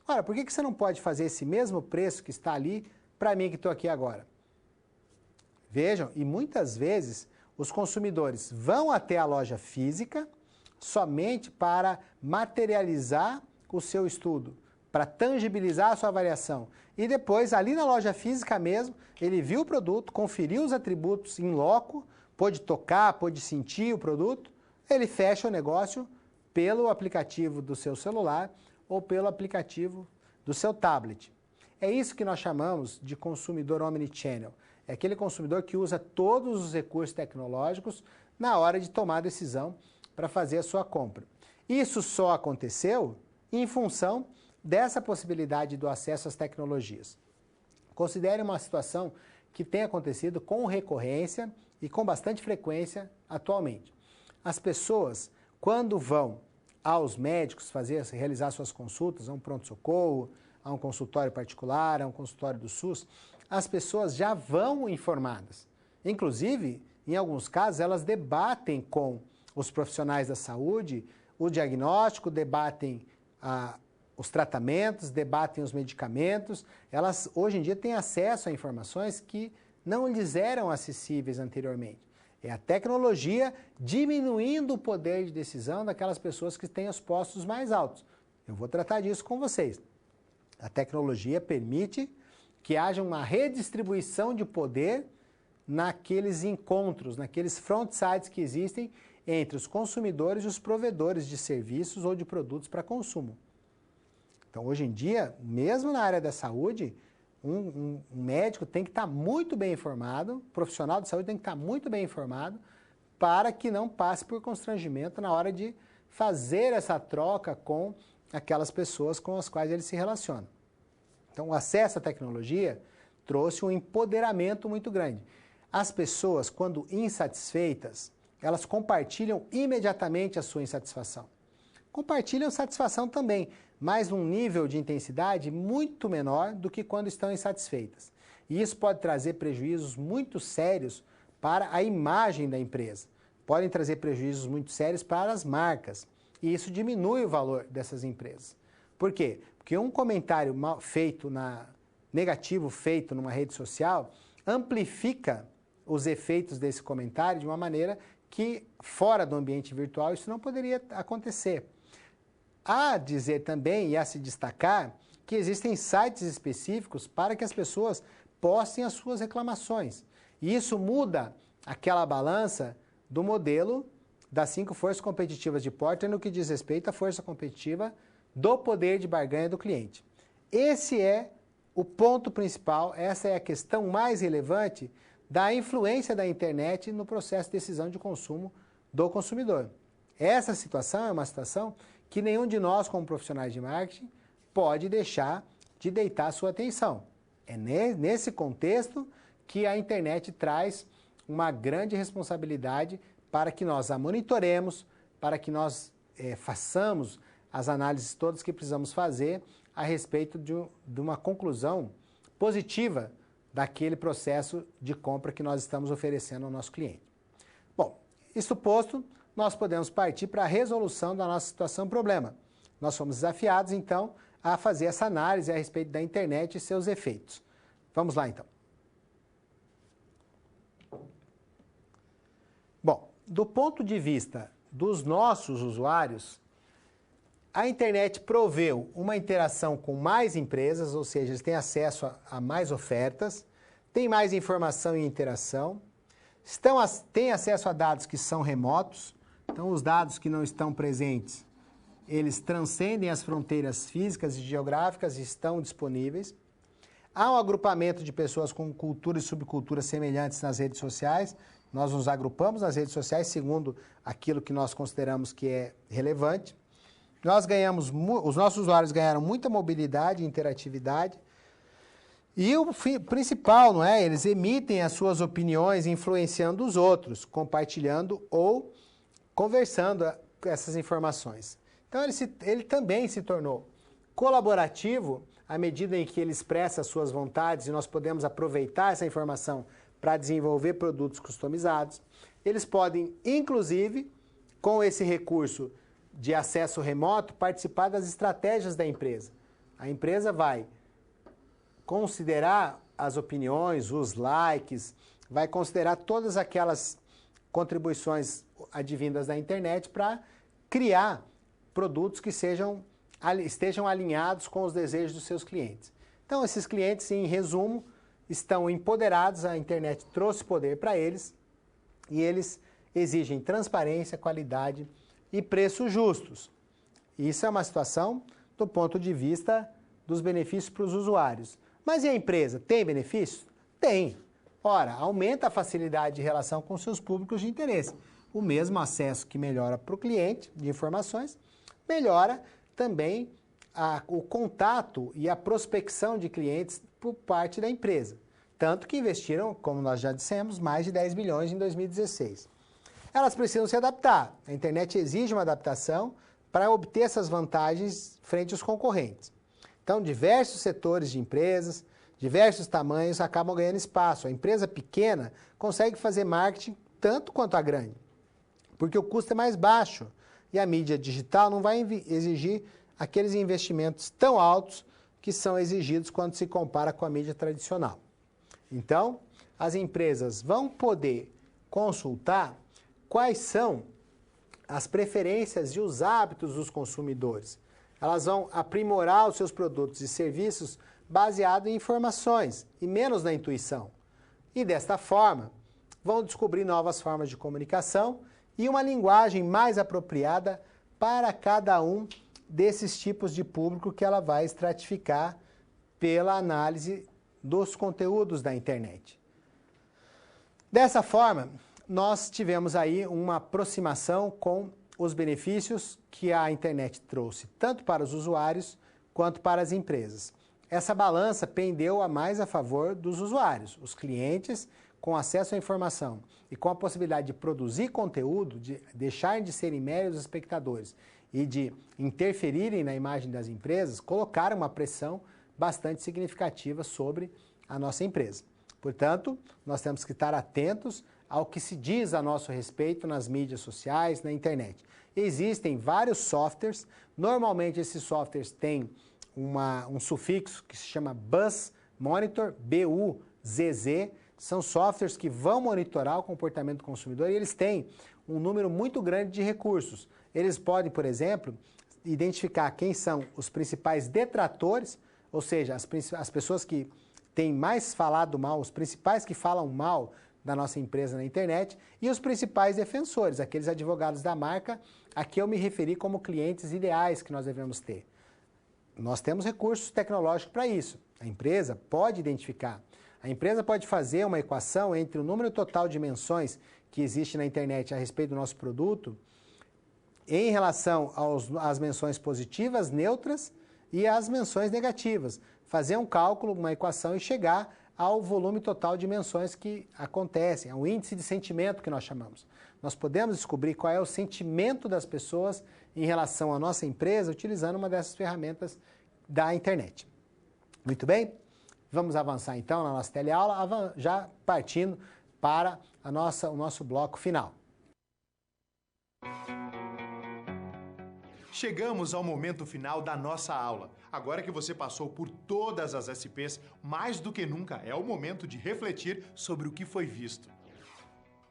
Ora, por que você não pode fazer esse mesmo preço que está ali para mim que estou aqui agora? Vejam, e muitas vezes os consumidores vão até a loja física somente para materializar o seu estudo, para tangibilizar a sua avaliação. E depois, ali na loja física mesmo, ele viu o produto, conferiu os atributos em loco, pôde tocar, pôde sentir o produto, ele fecha o negócio pelo aplicativo do seu celular ou pelo aplicativo do seu tablet. É isso que nós chamamos de consumidor omnichannel. É aquele consumidor que usa todos os recursos tecnológicos na hora de tomar a decisão para fazer a sua compra. Isso só aconteceu em função dessa possibilidade do acesso às tecnologias. Considere uma situação que tem acontecido com recorrência e com bastante frequência atualmente. As pessoas, quando vão aos médicos realizar suas consultas, a um pronto-socorro, a um consultório particular, a um consultório do SUS, as pessoas já vão informadas. Inclusive, em alguns casos, elas debatem com os profissionais da saúde o diagnóstico, debatem os tratamentos, debatem os medicamentos. Elas, hoje em dia, têm acesso a informações que não lhes eram acessíveis anteriormente. É a tecnologia diminuindo o poder de decisão daquelas pessoas que têm os postos mais altos. Eu vou tratar disso com vocês. A tecnologia permite que haja uma redistribuição de poder naqueles encontros, naqueles front sites que existem entre os consumidores e os provedores de serviços ou de produtos para consumo. Então, hoje em dia, mesmo na área da saúde, um médico tem que estar muito bem informado, um profissional de saúde tem que estar muito bem informado para que não passe por constrangimento na hora de fazer essa troca com aquelas pessoas com as quais ele se relaciona. Então, o acesso à tecnologia trouxe um empoderamento muito grande. As pessoas, quando insatisfeitas, elas compartilham imediatamente a sua insatisfação. Compartilham satisfação também, mas num nível de intensidade muito menor do que quando estão insatisfeitas. E isso pode trazer prejuízos muito sérios para a imagem da empresa. Podem trazer prejuízos muito sérios para as marcas. E isso diminui o valor dessas empresas. Por quê? Porque um comentário negativo feito numa rede social amplifica os efeitos desse comentário de uma maneira que, fora do ambiente virtual, isso não poderia acontecer. Há a dizer também e a se destacar que existem sites específicos para que as pessoas postem as suas reclamações. E isso muda aquela balança do modelo das 5 forças competitivas de Porter no que diz respeito à força competitiva do poder de barganha do cliente. Esse é o ponto principal, essa é a questão mais relevante da influência da internet no processo de decisão de consumo do consumidor. Essa situação é uma situação que nenhum de nós, como profissionais de marketing, pode deixar de deitar sua atenção. É nesse contexto que a internet traz uma grande responsabilidade para que nós a monitoremos, para que nós façamos as análises todas que precisamos fazer a respeito de uma conclusão positiva daquele processo de compra que nós estamos oferecendo ao nosso cliente. Bom, isso posto, nós podemos partir para a resolução da nossa situação-problema. Nós fomos desafiados, então, a fazer essa análise a respeito da internet e seus efeitos. Vamos lá, então. Bom, do ponto de vista dos nossos usuários, a internet proveu uma interação com mais empresas, ou seja, eles têm acesso a mais ofertas, têm mais informação e interação, têm acesso a dados que são remotos, então os dados que não estão presentes, eles transcendem as fronteiras físicas e geográficas e estão disponíveis. Há um agrupamento de pessoas com culturas e subculturas semelhantes nas redes sociais. Nós nos agrupamos nas redes sociais segundo aquilo que nós consideramos que é relevante. Os nossos usuários ganharam muita mobilidade e interatividade. E o principal, não é? Eles emitem as suas opiniões influenciando os outros, compartilhando ou conversando essas informações. Então, ele também se tornou colaborativo à medida em que ele expressa as suas vontades e nós podemos aproveitar essa informação para desenvolver produtos customizados. Eles podem, inclusive, com esse recurso de acesso remoto, participar das estratégias da empresa. A empresa vai considerar as opiniões, os likes, vai considerar todas aquelas contribuições advindas da internet para criar produtos que estejam alinhados com os desejos dos seus clientes. Então, esses clientes, em resumo, estão empoderados, a internet trouxe poder para eles e eles exigem transparência, qualidade e preços justos. Isso é uma situação do ponto de vista dos benefícios para os usuários. Mas e a empresa? Tem benefícios? Tem. Ora, aumenta a facilidade de relação com seus públicos de interesse. O mesmo acesso que melhora para o cliente de informações, melhora também o contato e a prospecção de clientes por parte da empresa. Tanto que investiram, como nós já dissemos, mais de 10 bilhões em 2016. Elas precisam se adaptar. A internet exige uma adaptação para obter essas vantagens frente aos concorrentes. Então, diversos setores de empresas, diversos tamanhos acabam ganhando espaço. A empresa pequena consegue fazer marketing tanto quanto a grande, porque o custo é mais baixo e a mídia digital não vai exigir aqueles investimentos tão altos que são exigidos quando se compara com a mídia tradicional. Então, as empresas vão poder consultar quais são as preferências e os hábitos dos consumidores. Elas vão aprimorar os seus produtos e serviços baseado em informações e menos na intuição. E desta forma, vão descobrir novas formas de comunicação e uma linguagem mais apropriada para cada um desses tipos de público que ela vai estratificar pela análise dos conteúdos da internet. Dessa forma, nós tivemos aí uma aproximação com os benefícios que a internet trouxe, tanto para os usuários quanto para as empresas. Essa balança pendeu mais a favor dos usuários, os clientes com acesso à informação e com a possibilidade de produzir conteúdo, de deixar de serem meros espectadores e de interferirem na imagem das empresas, colocaram uma pressão bastante significativa sobre a nossa empresa. Portanto, nós temos que estar atentos ao que se diz a nosso respeito nas mídias sociais, na internet. Existem vários softwares, normalmente esses softwares têm um sufixo que se chama Buzz Monitor, B-U-Z-Z, são softwares que vão monitorar o comportamento do consumidor e eles têm um número muito grande de recursos. Eles podem, por exemplo, identificar quem são os principais detratores, ou seja, as pessoas que têm mais falado mal, os principais que falam mal da nossa empresa na internet e os principais defensores, aqueles advogados da marca a que eu me referi como clientes ideais que nós devemos ter. Nós temos recursos tecnológicos para isso. A empresa pode identificar. A empresa pode fazer uma equação entre o número total de menções que existe na internet a respeito do nosso produto em relação às menções positivas, neutras e às menções negativas. Fazer um cálculo, uma equação e chegar ao volume total de menções que acontecem, ao índice de sentimento que nós chamamos. Nós podemos descobrir qual é o sentimento das pessoas em relação à nossa empresa utilizando uma dessas ferramentas da internet. Muito bem? Vamos avançar então na nossa teleaula, já partindo para o nosso bloco final. Chegamos ao momento final da nossa aula. Agora que você passou por todas as SPs, mais do que nunca é o momento de refletir sobre o que foi visto.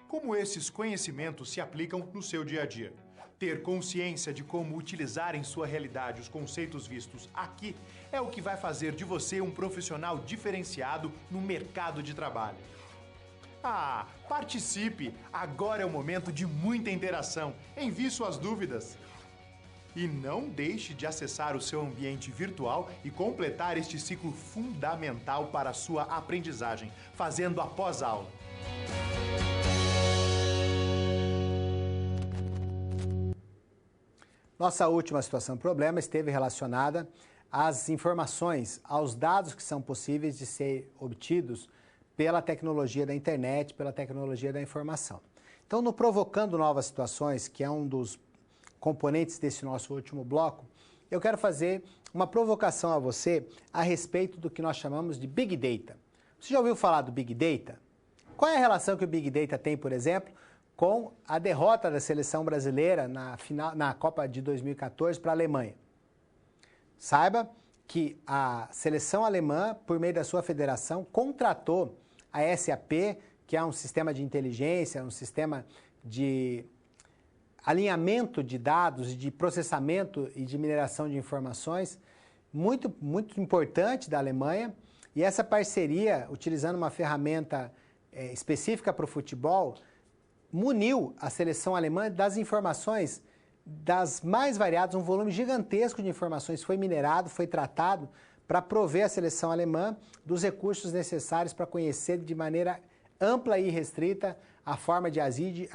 Como esses conhecimentos se aplicam no seu dia a dia? Ter consciência de como utilizar em sua realidade os conceitos vistos aqui é o que vai fazer de você um profissional diferenciado no mercado de trabalho. Participe! Agora é o momento de muita interação. Envie suas dúvidas. E não deixe de acessar o seu ambiente virtual e completar este ciclo fundamental para a sua aprendizagem, fazendo a pós-aula. Nossa última situação-problema esteve relacionada às informações, aos dados que são possíveis de ser obtidos pela tecnologia da internet, pela tecnologia da informação. Então, no Provocando Novas Situações, que é um dos componentes desse nosso último bloco, eu quero fazer uma provocação a você a respeito do que nós chamamos de Big Data. Você já ouviu falar do Big Data? Qual é a relação que o Big Data tem, por exemplo, com a derrota da seleção brasileira na Copa de 2014 para a Alemanha? Saiba que a seleção alemã, por meio da sua federação, contratou a SAP, que é um sistema de inteligência, um sistema de alinhamento de dados, de processamento e de mineração de informações, muito, muito importante da Alemanha. E essa parceria, utilizando uma ferramenta específica para o futebol, muniu a seleção alemã das informações das mais variadas, um volume gigantesco de informações foi minerado, foi tratado para prover a seleção alemã dos recursos necessários para conhecer de maneira ampla e restrita a forma de agir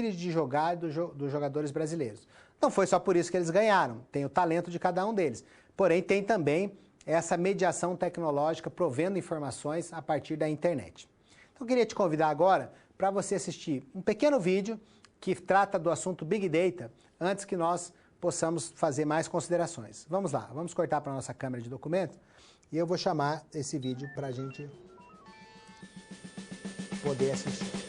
e de jogar dos jogadores brasileiros. Não foi só por isso que eles ganharam, tem o talento de cada um deles. Porém, tem também essa mediação tecnológica provendo informações a partir da internet. Então, eu queria te convidar agora para você assistir um pequeno vídeo que trata do assunto Big Data, antes que nós possamos fazer mais considerações. Vamos lá, vamos cortar para a nossa câmera de documento e eu vou chamar esse vídeo para a gente poder assistir.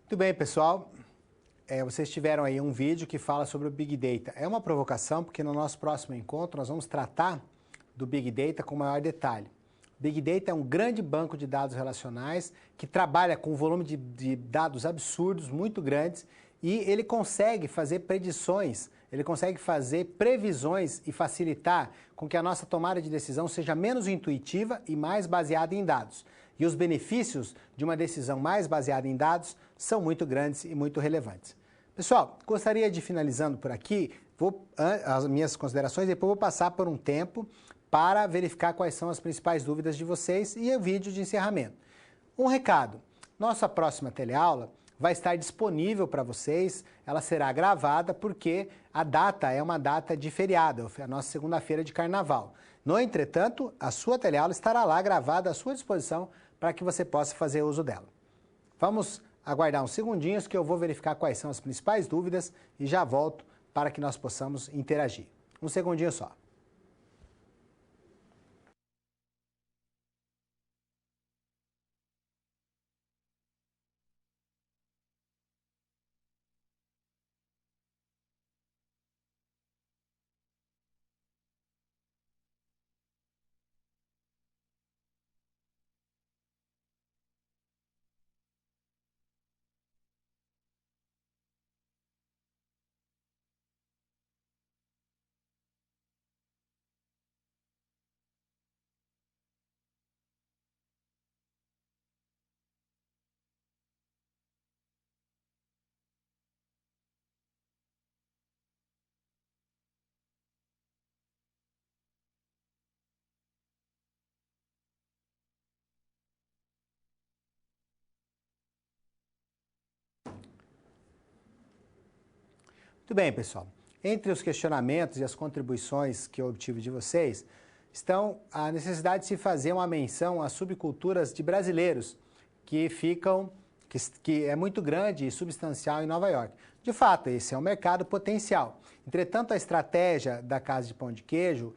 Muito bem, pessoal. Vocês tiveram aí um vídeo que fala sobre o Big Data. É uma provocação porque no nosso próximo encontro nós vamos tratar do Big Data com maior detalhe. Big Data é um grande banco de dados relacionais que trabalha com um volume de dados absurdos, muito grandes, e ele consegue fazer predições, ele consegue fazer previsões e facilitar com que a nossa tomada de decisão seja menos intuitiva e mais baseada em dados. E os benefícios de uma decisão mais baseada em dados são muito grandes e muito relevantes. Pessoal, gostaria de, finalizando por aqui, as minhas considerações, depois vou passar por um tempo para verificar quais são as principais dúvidas de vocês e o vídeo de encerramento. Um recado, nossa próxima teleaula vai estar disponível para vocês, ela será gravada porque a data é uma data de feriado, é a nossa segunda-feira de carnaval. No entretanto, a sua teleaula estará lá gravada à sua disposição para que você possa fazer uso dela. Vamos aguardar uns segundinhos que eu vou verificar quais são as principais dúvidas e já volto para que nós possamos interagir. Um segundinho só. Muito bem, pessoal. Entre os questionamentos e as contribuições que eu obtive de vocês, estão a necessidade de se fazer uma menção às subculturas de brasileiros que é muito grande e substancial em Nova York. De fato, esse é um mercado potencial. Entretanto, a estratégia da Casa de Pão de Queijo,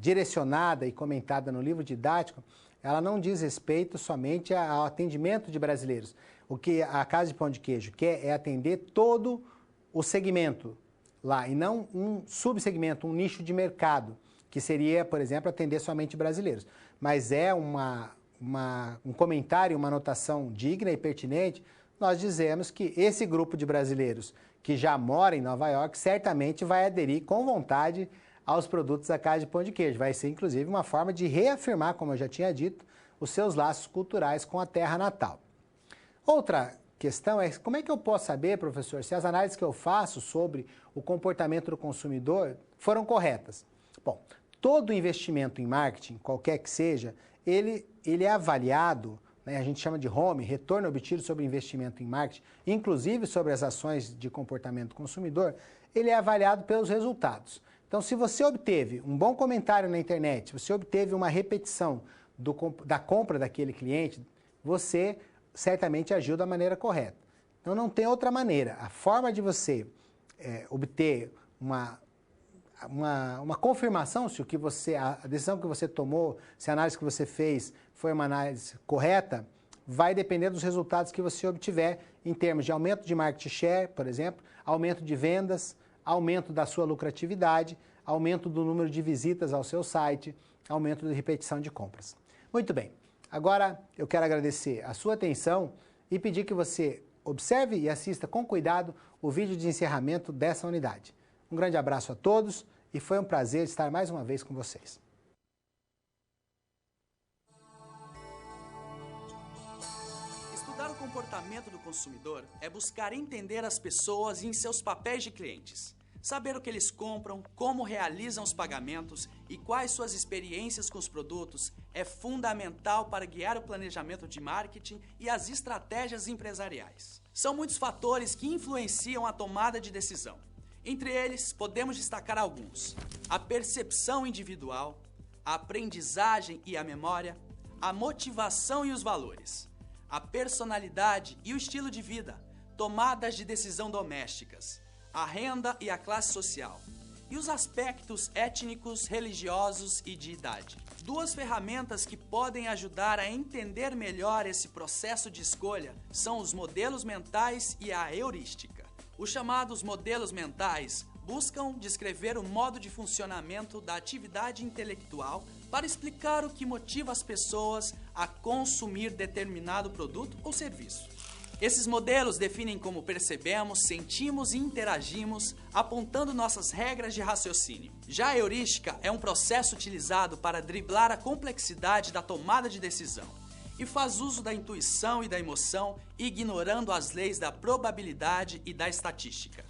direcionada e comentada no livro didático, ela não diz respeito somente ao atendimento de brasileiros. O que a Casa de Pão de Queijo quer é atender todo o segmento lá, e não um subsegmento, um nicho de mercado, que seria, por exemplo, atender somente brasileiros. Mas é um comentário, uma anotação digna e pertinente. Nós dizemos que esse grupo de brasileiros que já mora em Nova York certamente vai aderir com vontade aos produtos da Casa de Pão de Queijo. Vai ser, inclusive, uma forma de reafirmar, como eu já tinha dito, os seus laços culturais com a terra natal. Outra questão é, como é que eu posso saber, professor, se as análises que eu faço sobre o comportamento do consumidor foram corretas? Bom, todo investimento em marketing, qualquer que seja, ele é avaliado, né, a gente chama de ROME, retorno obtido sobre investimento em marketing, inclusive sobre as ações de comportamento do consumidor, ele é avaliado pelos resultados. Então, se você obteve um bom comentário na internet, se você obteve uma repetição da compra daquele cliente, você certamente agiu da maneira correta. Então, não tem outra maneira. A forma de você obter uma confirmação se a decisão que você tomou, se a análise que você fez foi uma análise correta, vai depender dos resultados que você obtiver em termos de aumento de market share, por exemplo, aumento de vendas, aumento da sua lucratividade, aumento do número de visitas ao seu site, aumento de repetição de compras. Muito bem, agora eu quero agradecer a sua atenção e pedir que você observe e assista com cuidado o vídeo de encerramento dessa unidade. Um grande abraço a todos e foi um prazer estar mais uma vez com vocês. Estudar o comportamento do consumidor é buscar entender as pessoas em seus papéis de clientes. Saber o que eles compram, como realizam os pagamentos e quais suas experiências com os produtos é fundamental para guiar o planejamento de marketing e as estratégias empresariais. São muitos fatores que influenciam a tomada de decisão. Entre eles, podemos destacar alguns: a percepção individual, a aprendizagem e a memória, a motivação e os valores, a personalidade e o estilo de vida, tomadas de decisão domésticas, a renda e a classe social, e os aspectos étnicos, religiosos e de idade. Duas ferramentas que podem ajudar a entender melhor esse processo de escolha são os modelos mentais e a heurística. Os chamados modelos mentais buscam descrever o modo de funcionamento da atividade intelectual para explicar o que motiva as pessoas a consumir determinado produto ou serviço. Esses modelos definem como percebemos, sentimos e interagimos, apontando nossas regras de raciocínio. Já a heurística é um processo utilizado para driblar a complexidade da tomada de decisão e faz uso da intuição e da emoção, ignorando as leis da probabilidade e da estatística.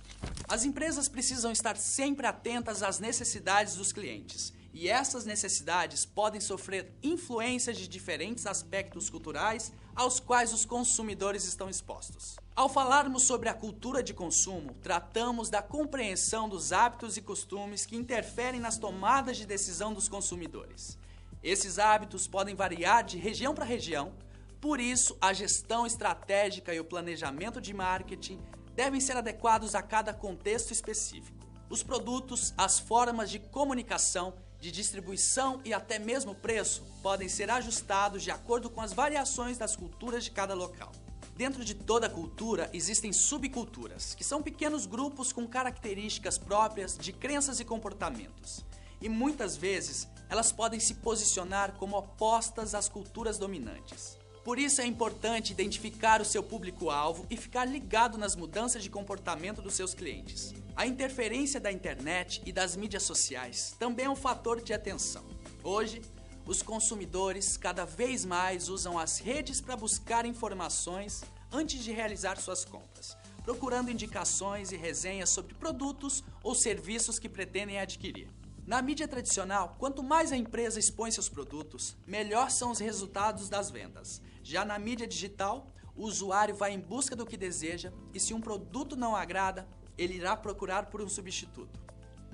As empresas precisam estar sempre atentas às necessidades dos clientes, e essas necessidades podem sofrer influências de diferentes aspectos culturais aos quais os consumidores estão expostos. Ao falarmos sobre a cultura de consumo, tratamos da compreensão dos hábitos e costumes que interferem nas tomadas de decisão dos consumidores. Esses hábitos podem variar de região para região, por isso a gestão estratégica e o planejamento de marketing devem ser adequados a cada contexto específico. Os produtos, as formas de comunicação, de distribuição e até mesmo preço podem ser ajustados de acordo com as variações das culturas de cada local. Dentro de toda cultura existem subculturas, que são pequenos grupos com características próprias de crenças e comportamentos. E muitas vezes elas podem se posicionar como opostas às culturas dominantes. Por isso é importante identificar o seu público-alvo e ficar ligado nas mudanças de comportamento dos seus clientes. A interferência da internet e das mídias sociais também é um fator de atenção. Hoje, os consumidores cada vez mais usam as redes para buscar informações antes de realizar suas compras, procurando indicações e resenhas sobre produtos ou serviços que pretendem adquirir. Na mídia tradicional, quanto mais a empresa expõe seus produtos, melhor são os resultados das vendas. Já na mídia digital, o usuário vai em busca do que deseja e se um produto não agrada, ele irá procurar por um substituto.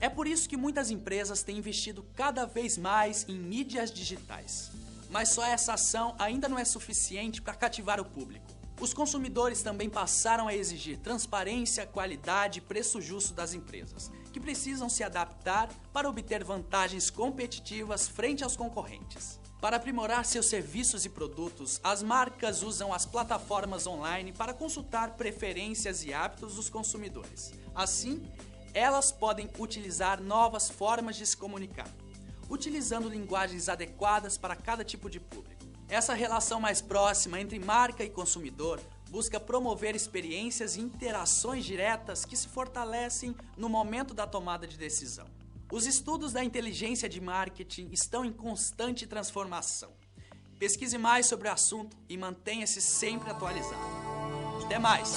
É por isso que muitas empresas têm investido cada vez mais em mídias digitais. Mas só essa ação ainda não é suficiente para cativar o público. Os consumidores também passaram a exigir transparência, qualidade e preço justo das empresas, que precisam se adaptar para obter vantagens competitivas frente aos concorrentes. Para aprimorar seus serviços e produtos, as marcas usam as plataformas online para consultar preferências e hábitos dos consumidores. Assim, elas podem utilizar novas formas de se comunicar, utilizando linguagens adequadas para cada tipo de público. Essa relação mais próxima entre marca e consumidor busca promover experiências e interações diretas que se fortalecem no momento da tomada de decisão. Os estudos da inteligência de marketing estão em constante transformação. Pesquise mais sobre o assunto e mantenha-se sempre atualizado. Até mais!